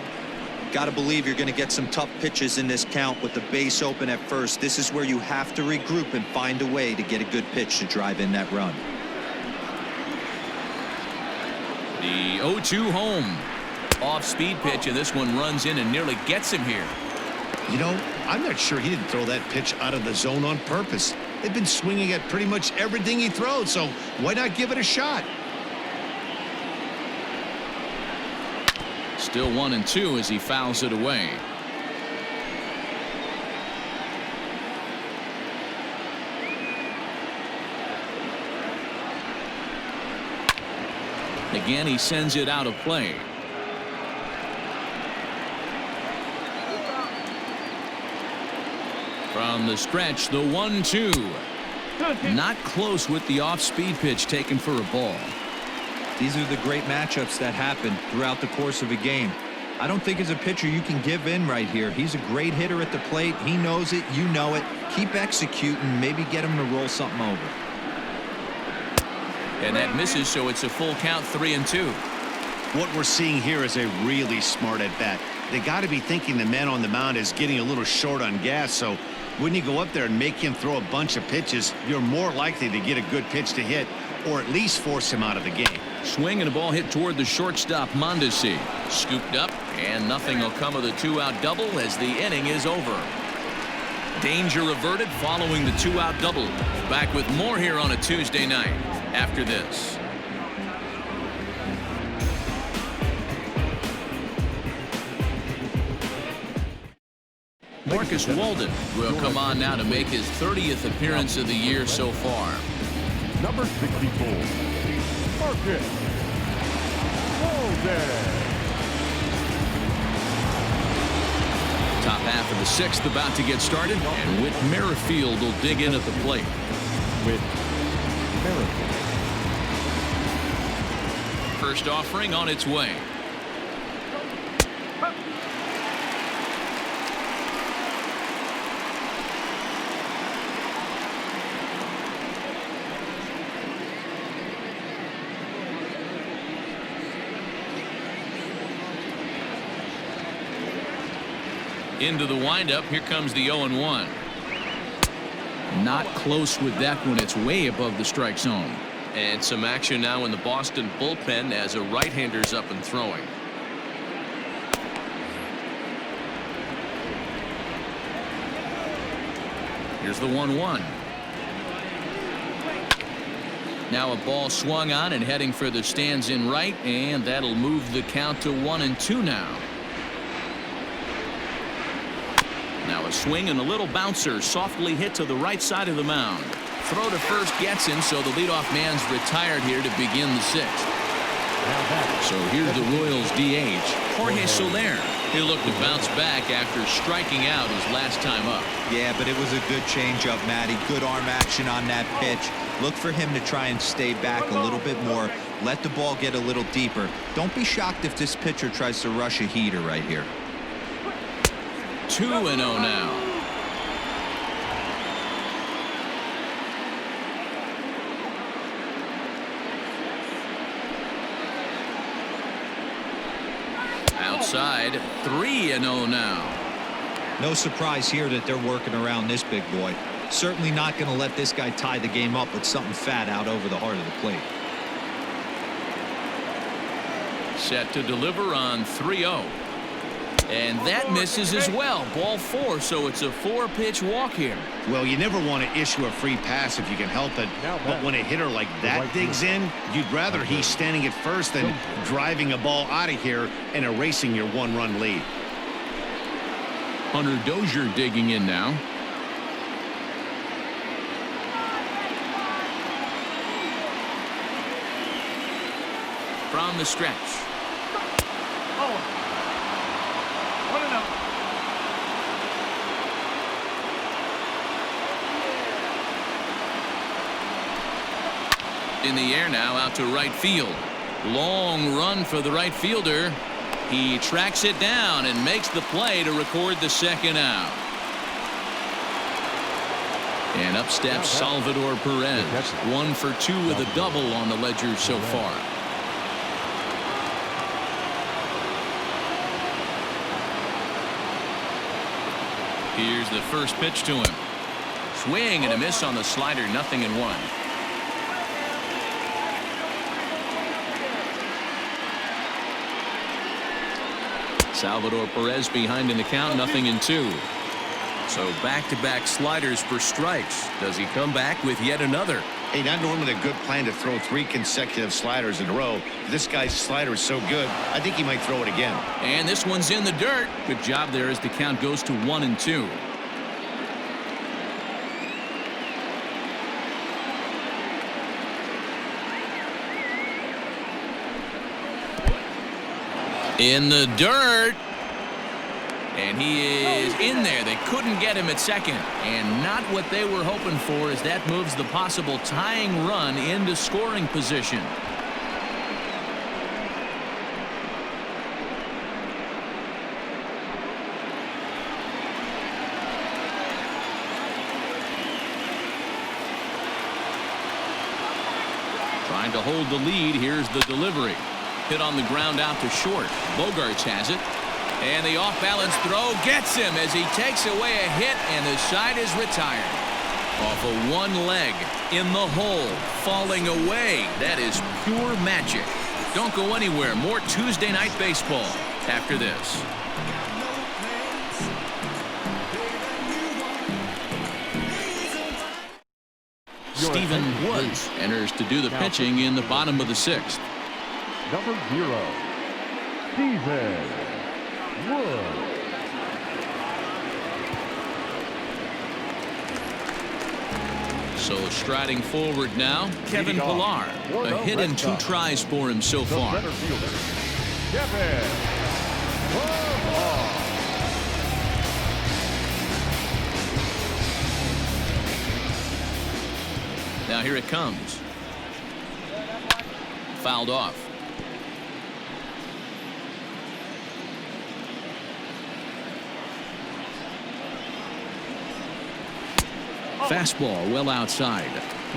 Got to believe you're going to get some tough pitches in this count with the base open at first. This is where you have to regroup and find a way to get a good pitch to drive in that run. The 0-2 home. Off-speed pitch, and this one runs in and nearly gets him here. You know, I'm not sure he didn't throw that pitch out of the zone on purpose. They've been swinging at pretty much everything he throws, so why not give it a shot? Still 1-2 as he fouls it away. Again, he sends it out of play. From the stretch, the 1-2. Not close with the off-speed pitch taken for a ball. These are the great matchups that happen throughout the course of a game. I don't think as a pitcher you can give in right here. He's a great hitter at the plate. He knows it. You know it. Keep executing. Maybe get him to roll something over. And that misses, so it's a full count, 3-2. What we're seeing here is a really smart at bat. They got to be thinking the man on the mound is getting a little short on gas, so when you go up there and make him throw a bunch of pitches, you're more likely to get a good pitch to hit or at least force him out of the game. Swing and a ball hit toward the shortstop, Mondesi. Scooped up, and nothing will come of the 2-out double as the inning is over. Danger averted following the 2-out double. Back with more here on a Tuesday night after this. Marcus Walden will come on now to make his 30th appearance of the year so far. Number 64, Marcus Walden. Top half of the 6th about to get started, and Whit Merrifield will dig in at the plate. Whit Merrifield. First offering on its way. Into the windup. Here comes the 0-1. Not close with that one. It's way above the strike zone. And some action now in the Boston bullpen as a right-hander's up and throwing. Here's the 1-1. Now a ball swung on and heading for the stands in right, and that'll move the count to 1-2 now. Now a swing and a little bouncer softly hit to the right side of the mound. Throw to first gets him, so the leadoff man's retired here to begin the 6th. So here's the Royals DH, Jorge Soler. He'll look to bounce back after striking out his last time up. Yeah, but it was a good changeup, Matty. Good arm action on that pitch. Look for him to try and stay back a little bit more. Let the ball get a little deeper. Don't be shocked if this pitcher tries to rush a heater right here. 2-0 now. Outside, 3-0 now. No surprise here that they're working around this big boy. Certainly not going to let this guy tie the game up with something fat out over the heart of the plate. Set to deliver on 3-0. And that misses as well. Ball 4, so it's a 4-pitch walk here. Well, you never want to issue a free pass if you can help it. But when a hitter like that digs in, you'd rather he's standing at first than driving a ball out of here and erasing your 1-run lead. Hunter Dozier digging in now. From the stretch. In the air now, out to right field. Long run for the right fielder. He tracks it down and makes the play to record the 2nd out. And up steps Salvador Perez. 1 for 2 with a double on the ledger so far. Here's the first pitch to him. Swing and a miss on the slider, 0-1. Salvador Perez behind in the count, 0-2. So back-to-back sliders for strikes. Does he come back with yet another? Hey, not normally a good plan to throw 3 consecutive sliders in a row. This guy's slider is so good, I think he might throw it again. And this one's in the dirt. Good job there as the count goes to 1-2. In the dirt. And he is in there. They couldn't get him at second. And not what they were hoping for, as that moves the possible tying run into scoring position. Trying to hold the lead. Here's the delivery. Hit on the ground out to short. Bogarts has it. And the off-balance throw gets him as he takes away a hit, and the side is retired. Off of one leg, in the hole, falling away. That is pure magic. Don't go anywhere. More Tuesday Night Baseball after this. Stephen Woods enters to do the pitching in the bottom of the 6th. Number 0, Stephen Woods. So striding forward now, Kevin Pillar. A hit and 2 tries for him so far. Center fielder, Kevin Pillar. Now here it comes. Fouled off. Fastball well outside.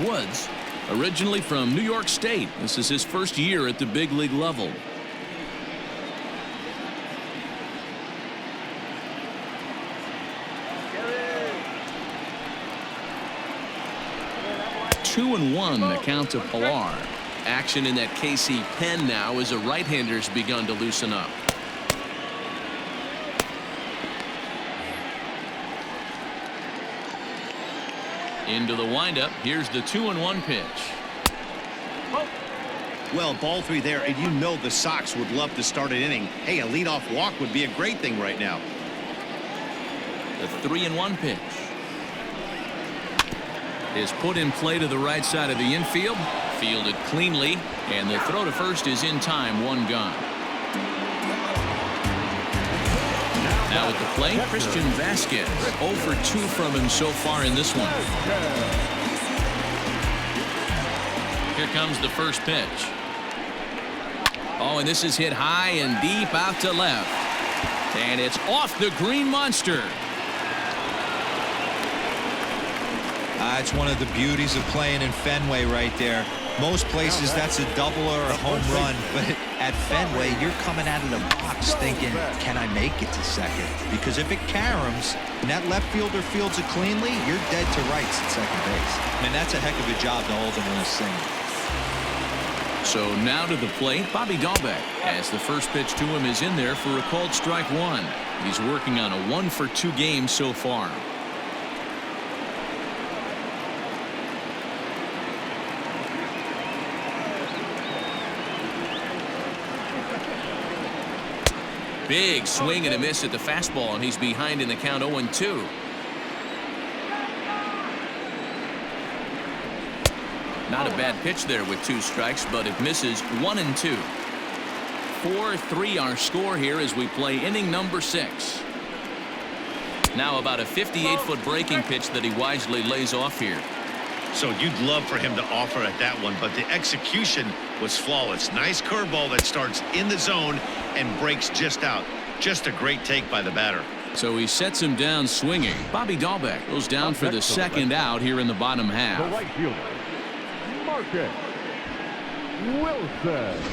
Woods, originally from New York State. This is his first year at the big league level. Two and 1 the count to Pillar. Action in that KC pen now as a right-hander's begun to loosen up. Into the windup. Here's the 2-1 pitch. Well, ball 3 there, and you know the Sox would love to start an inning. Hey, a leadoff walk would be a great thing right now. The 3-1 pitch is put in play to the right side of the infield. Fielded cleanly, and the throw to first is in time. 1 gone. Now at the plate, Christian Vasquez. 0 for 2 from him so far in this one. Here comes the first pitch. Oh, and this is hit high and deep out to left. And it's off the green monster. It's one of the beauties of playing in Fenway right there. Most places that's a double or a home run, but at Fenway you're coming out of the box thinking, can I make it to second? Because if it caroms and that left fielder fields it cleanly, you're dead to rights at second base. I mean, that's a heck of a job to hold him in a single. So now to the plate, Bobby Dahlbeck, as the first pitch to him is in there for a called strike 1. He's working on a 1 for 2 game so far. Big swing and a miss at the fastball, and he's behind in the count 0-2. Not a bad pitch there with 2 strikes, but it misses. 1-2. 4-3 our score here as we play inning number 6. Now about a 58-foot breaking pitch that he wisely lays off here. So you'd love for him to offer at that one, but the execution was flawless. Nice curveball that starts in the zone and breaks just out. Just a great take by the batter. So he sets him down swinging. Bobby Dahlbeck goes down for the second out here in the bottom half. The right fielder, Marcus Wilson.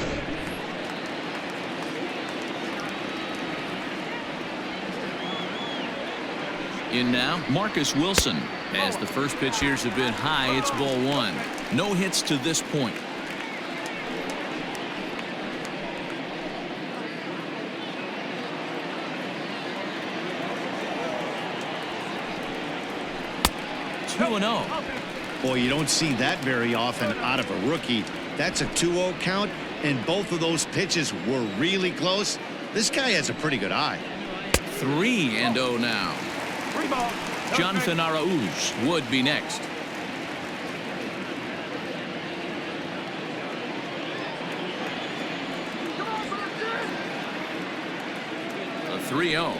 In now, Marcus Wilson. As the first pitch here's a bit high, it's ball 1. No hits to this point. Boy, you don't see that very often out of a rookie. That's a 2-0 count, and both of those pitches were really close. This guy has a pretty good eye. 3-0 now. Jonathan Arauz would be next. A 3-0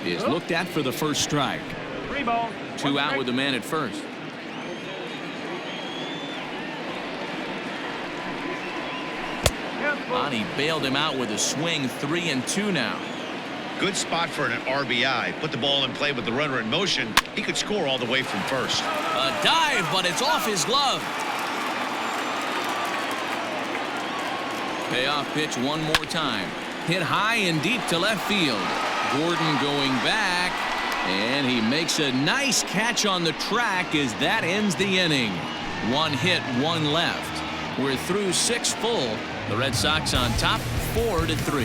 is looked at for the first strike. 2 out with the man at first. Bonnie bailed him out with a swing. 3-2 now. Good spot for an RBI. Put the ball in play with the runner in motion. He could score all the way from first. A dive, but it's off his glove. Payoff pitch one more time. Hit high and deep to left field. Gordon going back, and he makes a nice catch on the track as that ends the inning. One hit, one left. We're through 6 full. The Red Sox on top 4-3.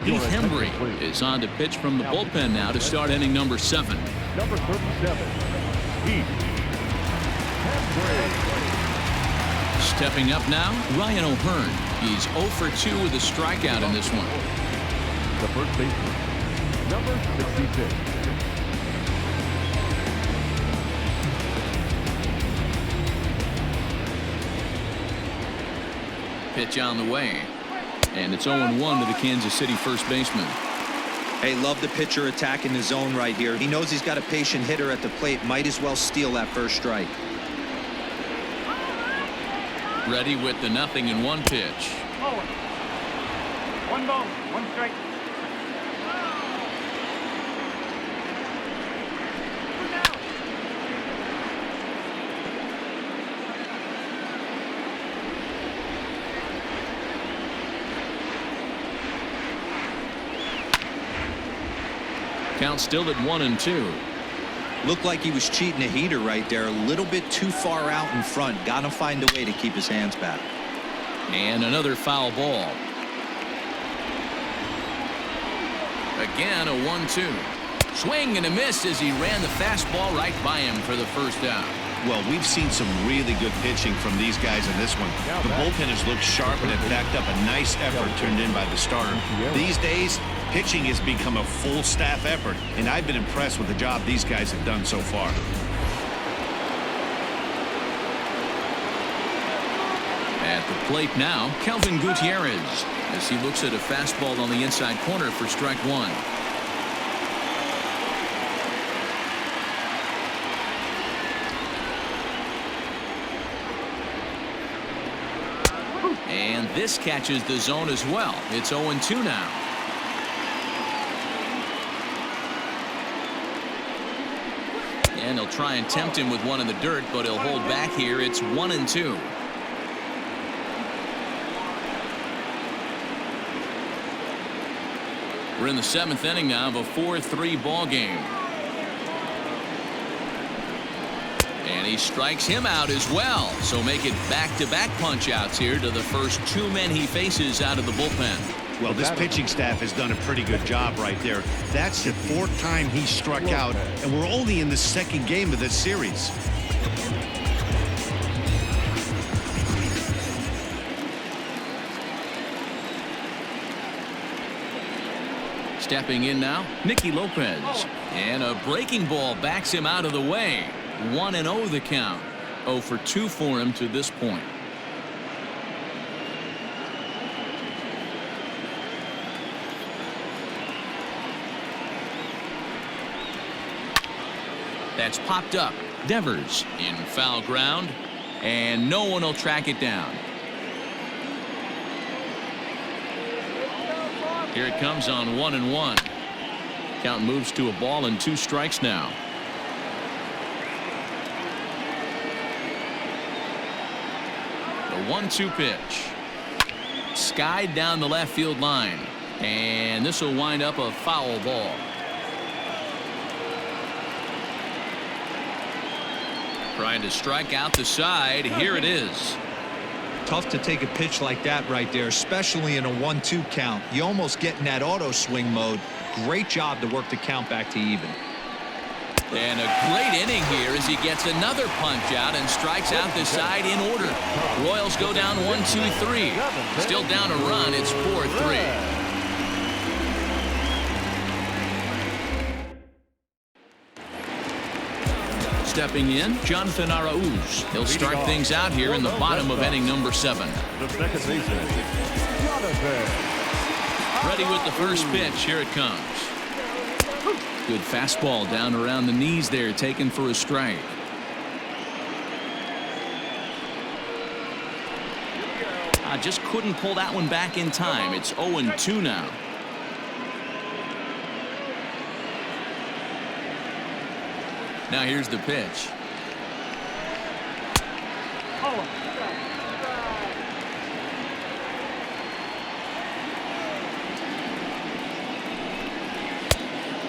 Heath Hembry is on to pitch from the bullpen now to start inning number 7. Number 37, Heath Hembry. Stepping up now, Ryan O'Hearn. He's 0 for 2 with a strikeout in this one. The first baseman, number 66. Pitch on the way. And it's 0-1 to the Kansas City first baseman. Hey, love the pitcher attacking the zone right here. He knows he's got a patient hitter at the plate. Might as well steal that first strike. Ready with the 0-1 pitch. Oh. 1 ball, 1 strike. Count still at 1-2. Looked like he was cheating a heater right there. A little bit too far out in front. Got to find a way to keep his hands back. And another foul ball. Again a 1-2. Swing and a miss as he ran the fastball right by him for the first down. Well, we've seen some really good pitching from these guys in this one. The bullpen has looked sharp and it backed up a nice effort turned in by the starter. These days, pitching has become a full staff effort, and I've been impressed with the job these guys have done so far. At the plate now, Kelvin Gutierrez as he looks at a fastball on the inside corner for strike 1. And this catches the zone as well. It's 0-2 now. And he'll try and tempt him with one in the dirt, but he'll hold back here. It's 1-2. We're in the 7th inning now of a 4-3 ball game. And he strikes him out as well. So make it back-to-back punch-outs here to the first 2 men he faces out of the bullpen. Well, this pitching staff has done a pretty good job right there. That's the 4th time he struck out, and we're only in the 2nd game of this series. Stepping in now, Nicky Lopez. And a breaking ball backs him out of the way. 1-0 the count. 0 for 2 for him to this point. That's popped up. Devers in foul ground, and no one will track it down. Here it comes on 1-1. Count moves to a ball and 2 strikes now. The 1-2 pitch. Skied down the left field line, and this will wind up a foul ball. Trying to strike out the side. Here it is. Tough to take a pitch like that right there, especially in a 1-2 count. You almost get in that auto swing mode. Great job to work the count back to even. And a great inning here as he gets another punch out and strikes out the side in order. Royals go down 1-2-3. Still down a run. It's 4-3. Stepping in, Jonathan Arauz. He'll start things out here in the bottom of inning number 7. The second baseman, Jonathan. Ready with the first pitch. Here it comes. Good fastball down around the knees there, taken for a strike. Just couldn't pull that one back in time. It's 0-2 now. Now here's the pitch.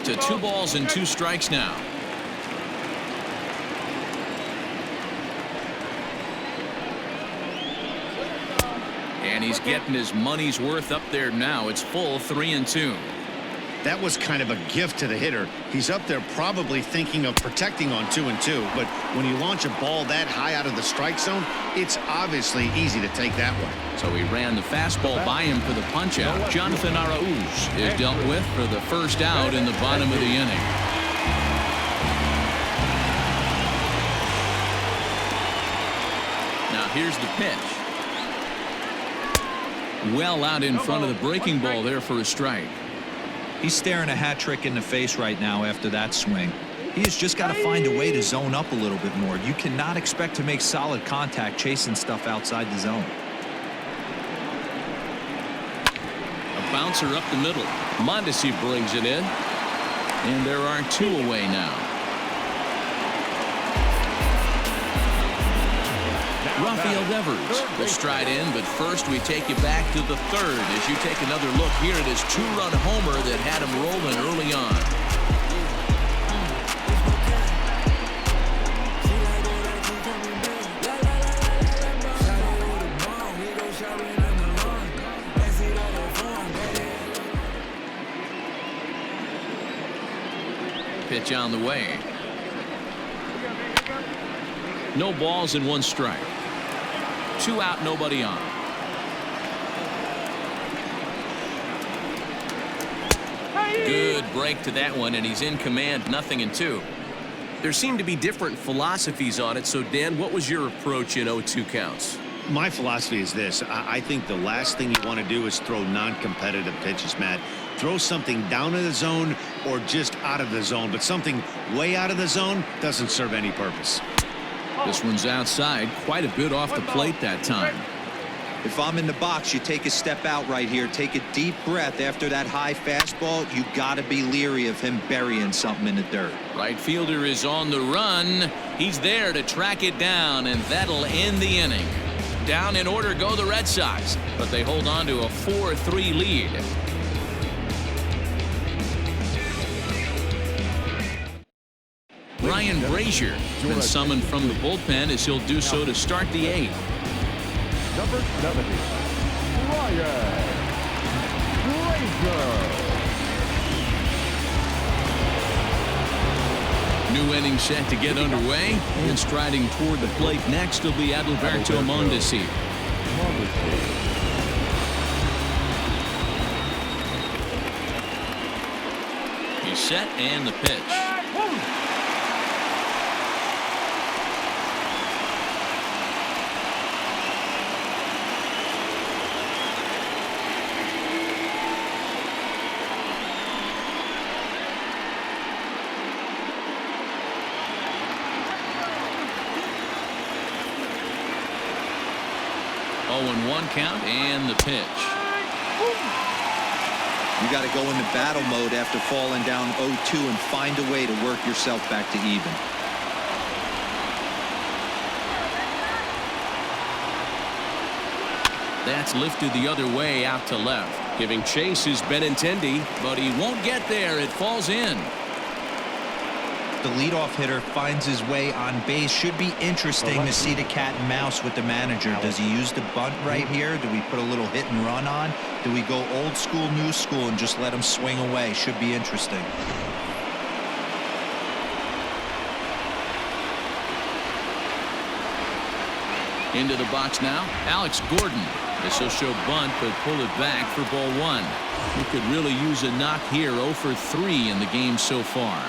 To 2 balls and 2 strikes now. And he's getting his money's worth up there now. It's full 3-2. That was kind of a gift to the hitter. He's up there probably thinking of protecting on 2-2, but when you launch a ball that high out of the strike zone, it's obviously easy to take that one. So he ran the fastball by him for the punch out. Jonathan Arauz is dealt with for the first out in the bottom of the inning. Now here's the pitch. Well out in front of the breaking ball there for a strike. He's staring a hat trick in the face right now after that swing. He has just got to find a way to zone up a little bit more. You cannot expect to make solid contact chasing stuff outside the zone. A bouncer up the middle. Mondesi brings it in. And there are 2 away now. Rafael Devers will stride in, but first we take you back to the 3rd as you take another look here at his 2-run homer that had him rolling early on. Pitch on the way. No balls and 1 strike. 2 out, nobody on. Good break to that one, and he's in command, 0-2. There seem to be different philosophies on it. So, Dan, what was your approach in 0-2 counts? My philosophy is this. I think the last thing you want to do is throw non-competitive pitches, Matt. Throw something down in the zone or just out of the zone, but something way out of the zone doesn't serve any purpose. This one's outside, quite a bit off the plate that time. If I'm in the box, you take a step out right here. Take a deep breath after that high fastball. You got to be leery of him burying something in the dirt. Right fielder is on the run. He's there to track it down, and that'll end the inning. Down in order go the Red Sox, but they hold on to a 4-3 lead. Ryan Brazier has been summoned from the bullpen as he'll do so to start the 8th. Number 70, Ryan Brazier. New inning set to get underway, and striding toward the plate next will be Adalberto Mondesi. He's set, and the pitch. And 1 count, and the pitch. You got to go into battle mode after falling down 0-2 and find a way to work yourself back to even. That's lifted the other way out to left. Giving chase is Benintendi, but he won't get there. It falls in. The leadoff hitter finds his way on base. Should be interesting to see the cat and mouse with the manager. Does he use the bunt right here? Do we put a little hit and run on? Do we go old school, new school, and just let him swing away? Should be interesting. Into the box now, Alex Gordon. This will show bunt, but pull it back for ball 1. He could really use a knock here. 0 for 3 in the game so far.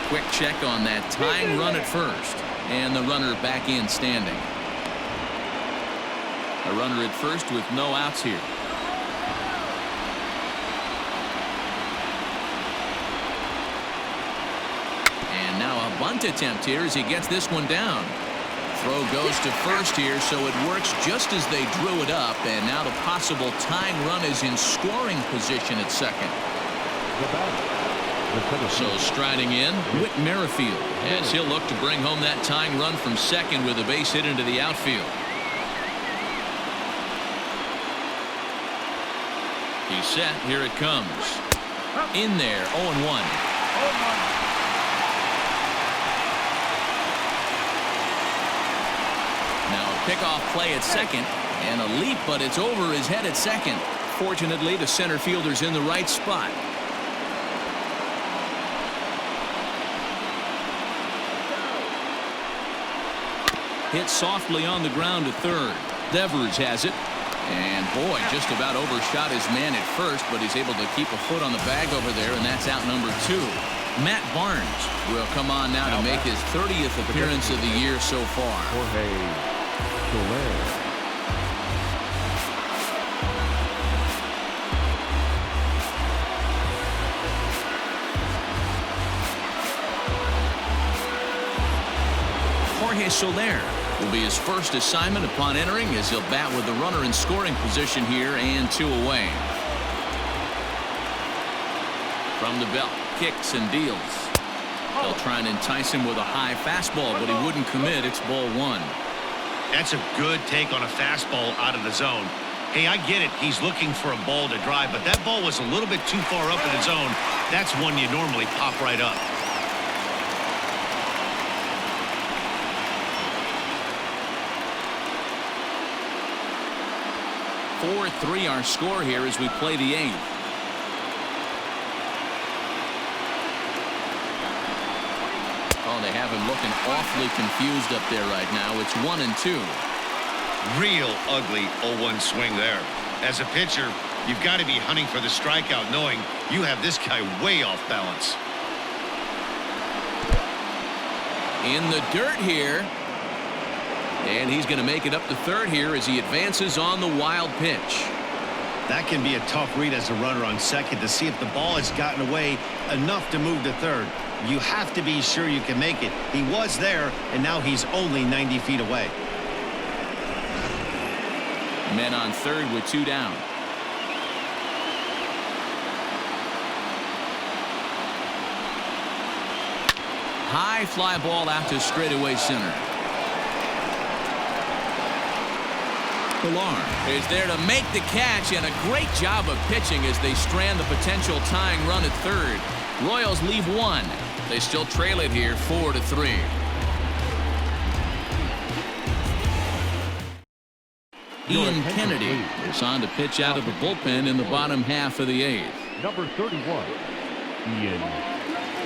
Quick check on that tying run at first, and the runner back in standing. A runner at first with no outs here. And now a bunt attempt here as he gets this one down. Throw goes to first here, so it works just as they drew it up, and now the possible tying run is in scoring position at second. So striding in, Whit Merrifield, as he'll look to bring home that tying run from second with a base hit into the outfield. He's set. Here it comes. In there. 0-1. Now a pickoff play at second. And a leap, but it's over his head at second. Fortunately, the center fielder's in the right spot. Hit softly on the ground to third. Devers has it. And boy, just about overshot his man at first, but he's able to keep a foot on the bag over there, and that's out number 2. Matt Barnes will come on now to make his 30th appearance of the year so far. Jorge Soler will be his first assignment upon entering, as he'll bat with the runner in scoring position here and 2 away. From the belt, kicks and deals. They'll try and entice him with a high fastball, but he wouldn't commit. It's ball 1. That's a good take on a fastball out of the zone. Hey, I get it. He's looking for a ball to drive, but that ball was a little bit too far up in the zone. That's one you normally pop right up. 4-3 our score here as we play the 8th. Oh, they have him looking awfully confused up there right now. It's 1-2. Real ugly 0-1 swing there. As a pitcher, you've got to be hunting for the strikeout, knowing you have this guy way off balance. In the dirt here. And he's going to make it up to third here as he advances on the wild pitch. That can be a tough read as a runner on second to see if the ball has gotten away enough to move to third. You have to be sure you can make it. He was there, and now he's only 90 feet away. Men on third with 2 down. High fly ball out to straightaway center. Pilar is there to make the catch, and a great job of pitching as they strand the potential tying run at third. Royals leave 1. They still trail it here 4-3. Ian Kennedy is on to pitch out of the bullpen in the bottom half of the 8th. Number 31, Ian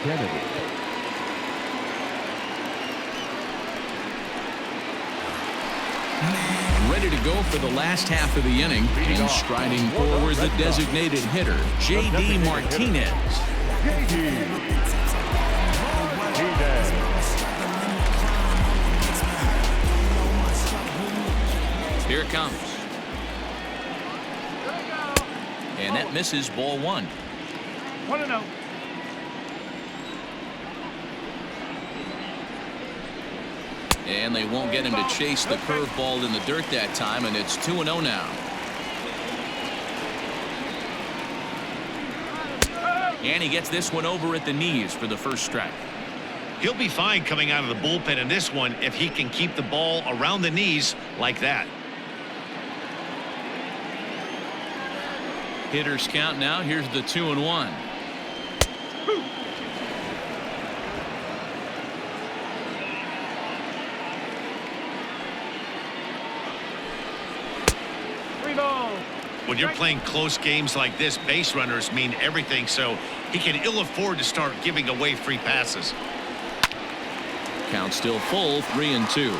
Kennedy. Ready to go for the last half of the inning, and striding forward the designated hitter, J.D. Martinez. Here it comes. And that misses, ball 1. 1-0. And they won't get him to chase the curveball in the dirt that time, and it's 2-0 now. And he gets this one over at the knees for the first strike. He'll be fine coming out of the bullpen in this one if he can keep the ball around the knees like that. Hitters count now. Here's the 2-1. When you're playing close games like this, base runners mean everything, so he can ill afford to start giving away free passes. Count still full, 3-2.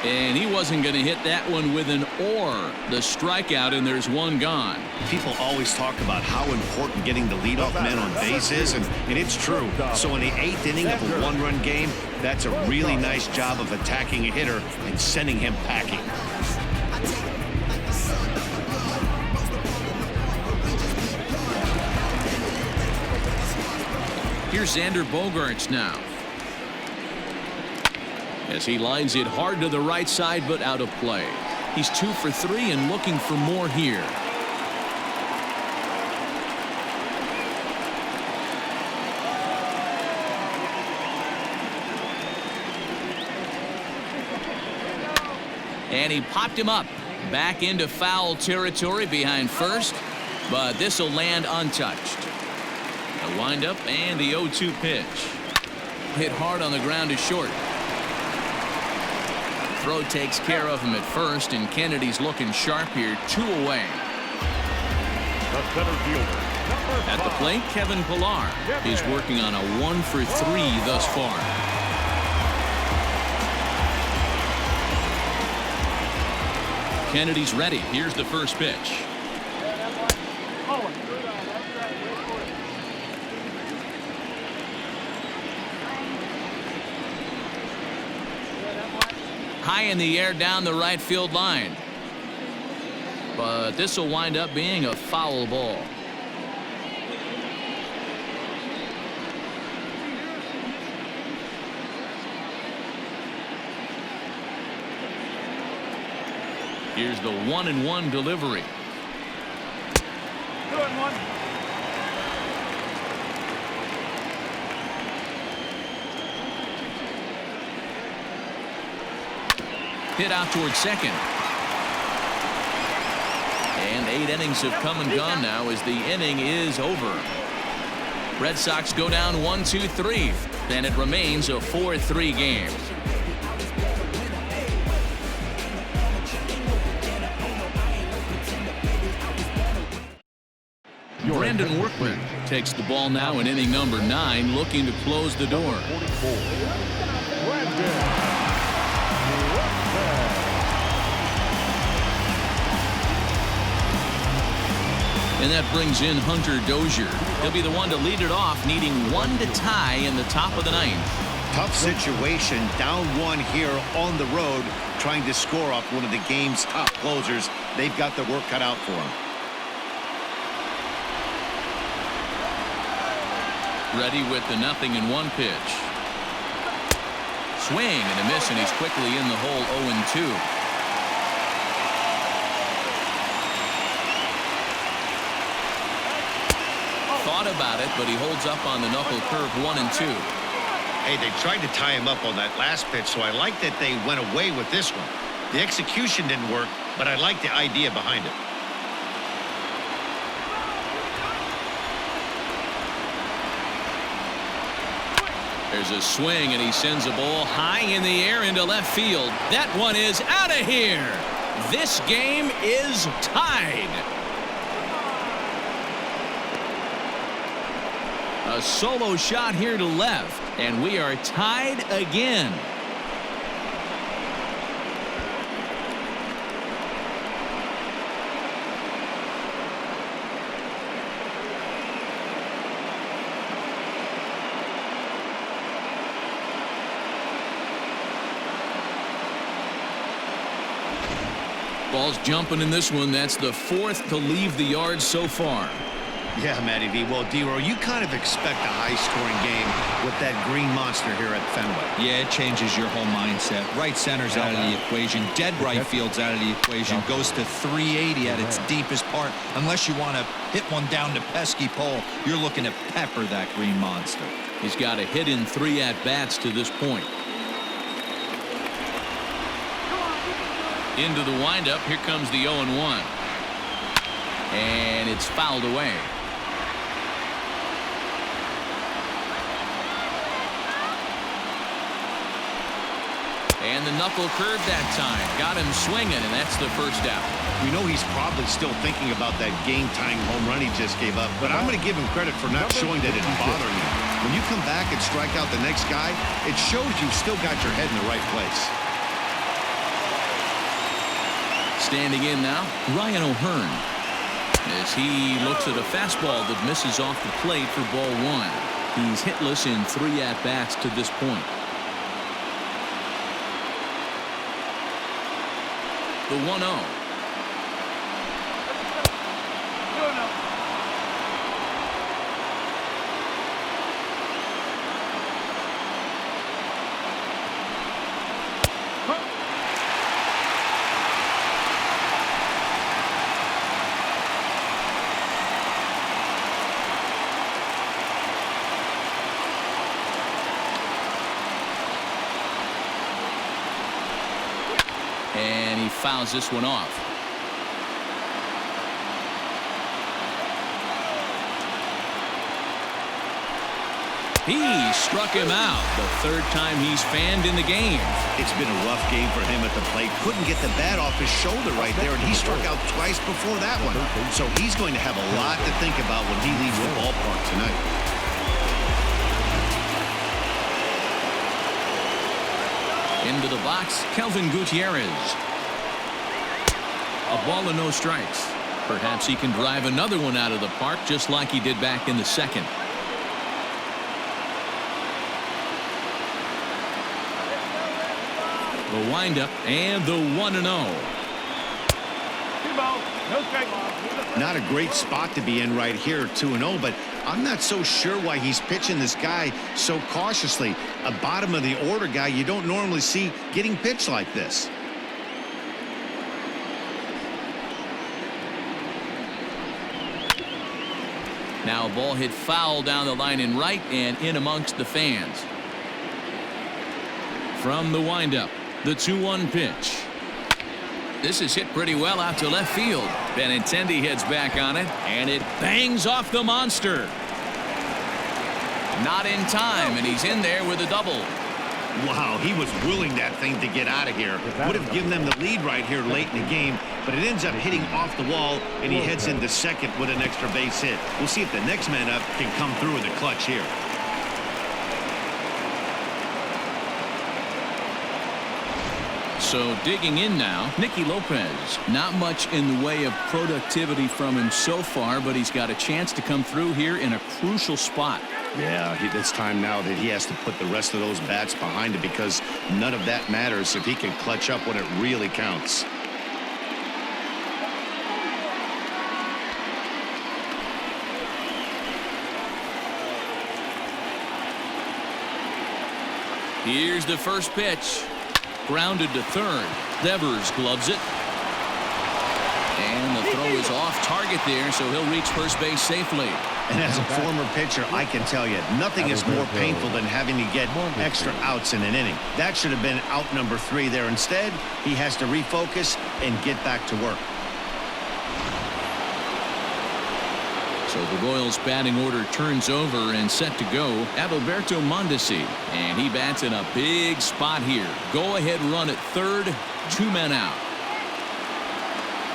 And he wasn't going to hit that one with an or. The strikeout, and there's one gone. People always talk about how important getting the leadoff man on base is, and it's true. So in the 8th inning of a 1-run game, that's a really nice job of attacking a hitter and sending him packing. Here's Xander Bogaerts now, as he lines it hard to the right side, but out of play. He's 2 for 3 and looking for more here. And he popped him up. Back into foul territory behind first, but this will land untouched. The windup and the 0-2 pitch. Hit hard on the ground to short. Throw takes care of him at first, and Kennedy's looking sharp here. 2 away. The center fielder, At the plate, Kevin Pillar. He's working on a 1 for 3 thus far. Kennedy's ready. Here's the first pitch. High in the air down the right field line. But this will wind up being a foul ball. Here's the 1-1 delivery. 2-1. Hit out towards second. And 8 innings have come and gone now as the inning is over. Red Sox go down 1-2-3. Then it remains a 4-3 game. Brandon Workman takes the ball now in inning number 9, looking to close the door. 44. Brandon. And that brings in Hunter Dozier. He'll be the one to lead it off, needing 1 to tie in the top of the 9th. Tough situation, down 1 here on the road, trying to score off one of the game's top closers. They've got their work cut out for them. Ready with the 0-1 pitch. Swing and a miss, and he's quickly in the hole. 0-2. Thought about it, but he holds up on the knuckle curve. 1-2. Hey, they tried to tie him up on that last pitch, so I like that they went away with this one. The execution didn't work, but I like the idea behind it. There's a swing, and he sends a ball high in the air into left field. That one is out of here. This game is tied. A solo shot here to left, and we are tied again. Ball's jumping in this one. That's the 4th to leave the yard so far. Yeah, Matty V. Well, D-Row, you kind of expect a high-scoring game with that green monster here at Fenway. Yeah, it changes your whole mindset. Right center's out of the equation. Dead right field's out of the equation. Goes to 380 at its deepest part. Unless you want to hit one down the pesky pole, you're looking to pepper that green monster. He's got a hit in 3 at-bats to this point. Into the windup. Here comes the 0-1. And it's fouled away. And the knuckle curve that time. Got him swinging, and that's the first out. We know he's probably still thinking about that game-tying home run he just gave up, but I'm going to give him credit for not showing that it's bothering him. When you come back and strike out the next guy, it shows you've still got your head in the right place. Standing in now, Ryan O'Hearn, as he looks at a fastball that misses off the plate for ball 1. He's hitless in 3 at-bats to this point. The 1-0. And he fouls this one off. He struck him out. The third time he's fanned in the game. It's been a rough game for him at the plate. Couldn't get the bat off his shoulder right there, and he struck out twice before that one. So he's going to have a lot to think about when he leaves the ballpark tonight. Into the box, Kelvin Gutierrez. A ball and no strikes. Perhaps he can drive another one out of the park just like he did back in the second. The windup and the 1-0. 2 balls, no strike. Not a great spot to be in right here, 2-0, but I'm not so sure why he's pitching this guy so cautiously. A bottom of the order guy you don't normally see getting pitched like this. Now a ball hit foul down the line in right and in amongst the fans. From the windup, the 2-1 pitch. This is hit pretty well out to left field. Benintendi heads back on it, and it bangs off the monster. Not in time, and he's in there with a double. Wow, he was willing that thing to get out of here. Would have given them the lead right here late in the game, but it ends up hitting off the wall, and he heads into second with an extra base hit. We'll see if the next man up can come through in the clutch here. So digging in now, Nicky Lopez. Not much in the way of productivity from him so far, but he's got a chance to come through here in a crucial spot. Yeah, it's time now that he has to put the rest of those bats behind it, because none of that matters if he can clutch up when it really counts. Here's the first pitch. Grounded to third. Devers gloves it. And the throw is off target there, so he'll reach first base safely. And as a former pitcher, I can tell you, nothing is more painful than having to get extra outs in an inning. That should have been out number 3 there. Instead, he has to refocus and get back to work. So the Royals batting order turns over and set to go. Adalberto Mondesi, and he bats in a big spot here. Go ahead run at third, 2 men out.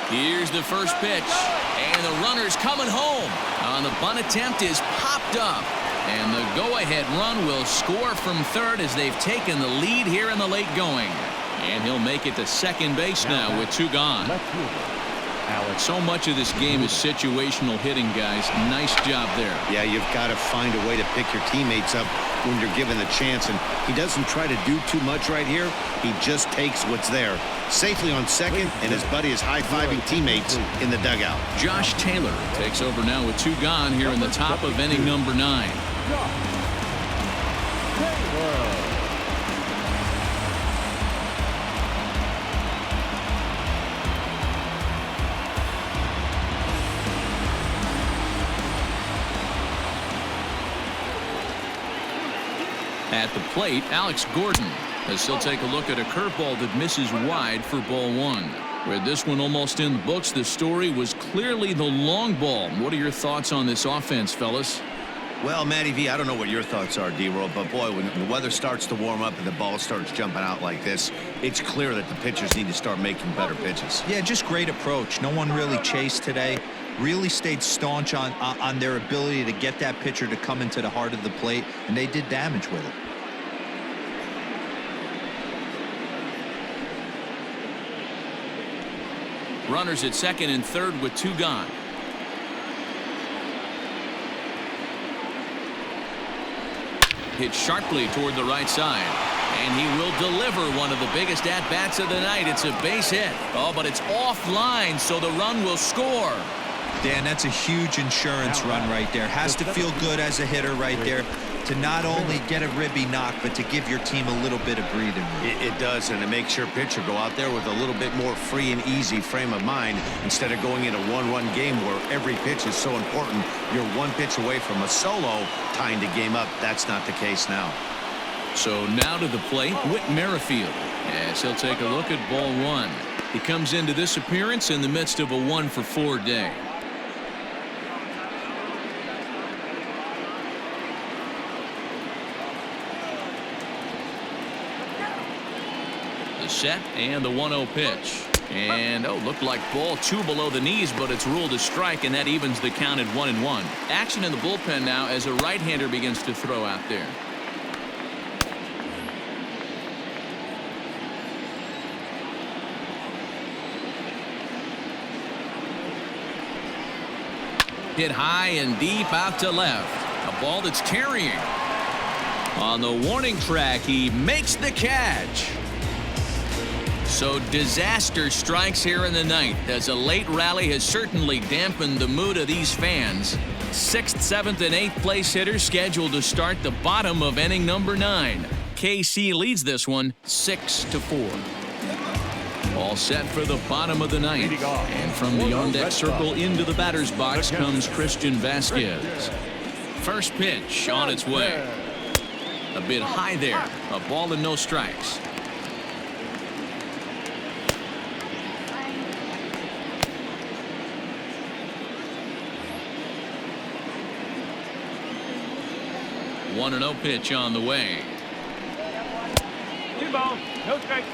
Here's the first pitch, and the runner's coming home. On the bunt attempt is popped up, and the go-ahead run will score from third as they've taken the lead here in the late going. And he'll make it to second base now with 2 gone. So much of this game is situational hitting, guys. Nice job there. Yeah, you've got to find a way to pick your teammates up when you're given the chance, and he doesn't try to do too much right here. He just takes what's there. Safely on second, and his buddy is high-fiving teammates in the dugout. Josh Taylor takes over now with 2 gone here in the top of inning number 9. At the plate, Alex Gordon, as he'll take a look at a curveball that misses wide for ball 1. With this one almost in the books, the story was clearly the long ball. What are your thoughts on this offense, fellas? Well, Matty V, I don't know what your thoughts are, D-Roll, but boy, when the weather starts to warm up and the ball starts jumping out like this, it's clear that the pitchers need to start making better pitches. Yeah, just great approach. No one really chased today. Really stayed staunch on their ability to get that pitcher to come into the heart of the plate, and they did damage with it. Runners at second and third with 2 gone. Hit sharply toward the right side, and he will deliver one of the biggest at-bats of the night. It's a base hit. Oh, but it's offline, so the run will score. Dan, that's a huge insurance run right there. Has to feel good as a hitter right there to not only get a ribby knock, but to give your team a little bit of breathing room. It does, and it makes your pitcher go out there with a little bit more free and easy frame of mind instead of going in a one-run game where every pitch is so important. You're 1 pitch away from a solo tying the game up. That's not the case now. So now to the plate, Whit Merrifield, as he'll take a look at ball 1. He comes into this appearance in the midst of a 1-for-4 day. The set and the 1-0 pitch. And looked like ball 2 below the knees, but it's ruled a strike, and that evens the count at 1-1. Action in the bullpen now as a right-hander begins to throw out there. Hit high and deep out to left. A ball that's carrying. On the warning track, he makes the catch. So disaster strikes here in the ninth, as a late rally has certainly dampened the mood of these fans. 6th, 7th, and 8th place hitters scheduled to start the bottom of inning number 9. KC leads this one 6-4. All set for the bottom of the ninth. And from the on-deck circle into the batter's box comes Christian Vasquez. First pitch on its way. A bit high there. A ball and no strikes. One and 0 pitch on the way. 2 balls, no strikes.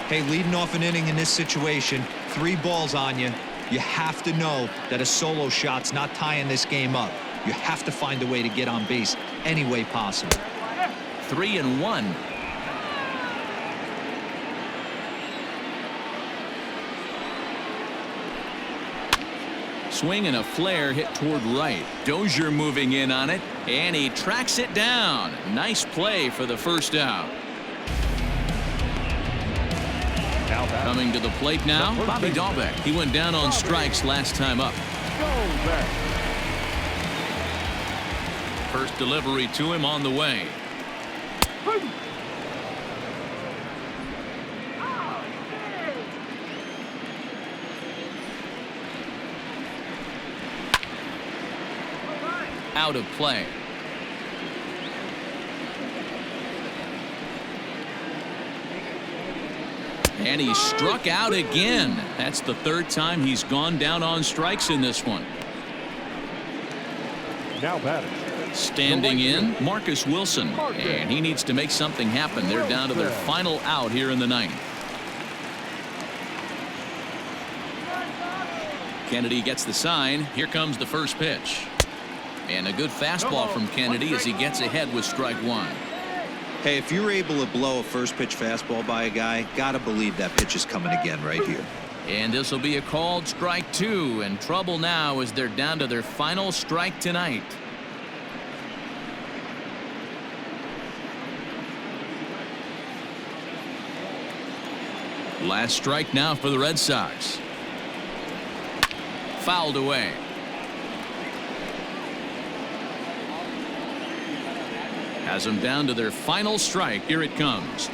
Hey, leading off an inning in this situation, 3 balls on you. You have to know that a solo shot's not tying this game up. You have to find a way to get on base any way possible. 3-1. Swing and a flare hit toward right. Dozier moving in on it, and he tracks it down. Nice play for the first out. Coming to the plate now, Bobby Dahlbeck. He went down on strikes last time up. First delivery to him on the way. Out of play. And he struck out again. That's the 3rd time he's gone down on strikes in this one. Now batting. Standing in, Marcus Wilson. And he needs to make something happen. They're down to their final out here in the 9th. Kennedy gets the sign. Here comes the first pitch. And a good fastball from Kennedy as he gets ahead with strike 1. Hey, if you're able to blow a first pitch fastball by a guy, gotta believe that pitch is coming again right here. And this will be a called strike 2, and trouble now as they're down to their final strike tonight. Last strike now for the Red Sox. Fouled away. Has them down to their final strike. Here it comes.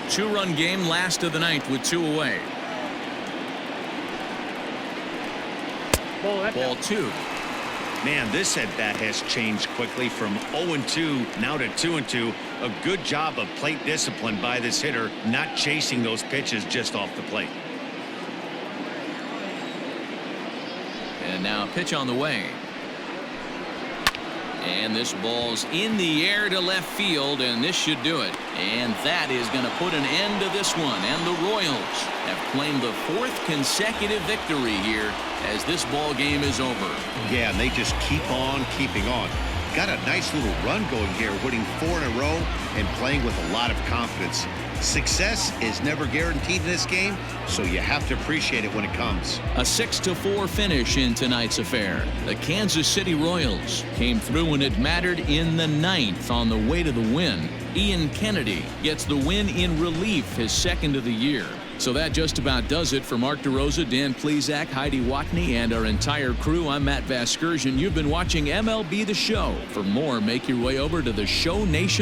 Two-run game, last of the ninth with 2 away. Ball 2. Man, this at-bat has changed quickly from 0-2 now to 2-2. A good job of plate discipline by this hitter, not chasing those pitches just off the plate. And now a pitch on the way. And this ball's in the air to left field, and this should do it. And that is going to put an end to this one. And the Royals have claimed the 4th consecutive victory here as this ball game is over. Yeah, and they just keep on keeping on. Got a nice little run going here, winning 4 in a row and playing with a lot of confidence. Success is never guaranteed in this game, so you have to appreciate it when it comes. A 6-4 finish in tonight's affair. The Kansas City Royals came through when it mattered in the 9th on the way to the win. Ian Kennedy gets the win in relief, his 2nd of the year. So that just about does it for Mark DeRosa, Dan Plesac, Heidi Watney, and our entire crew. I'm Matt Vasgersian. You've been watching MLB The Show. For more, make your way over to the Show Nation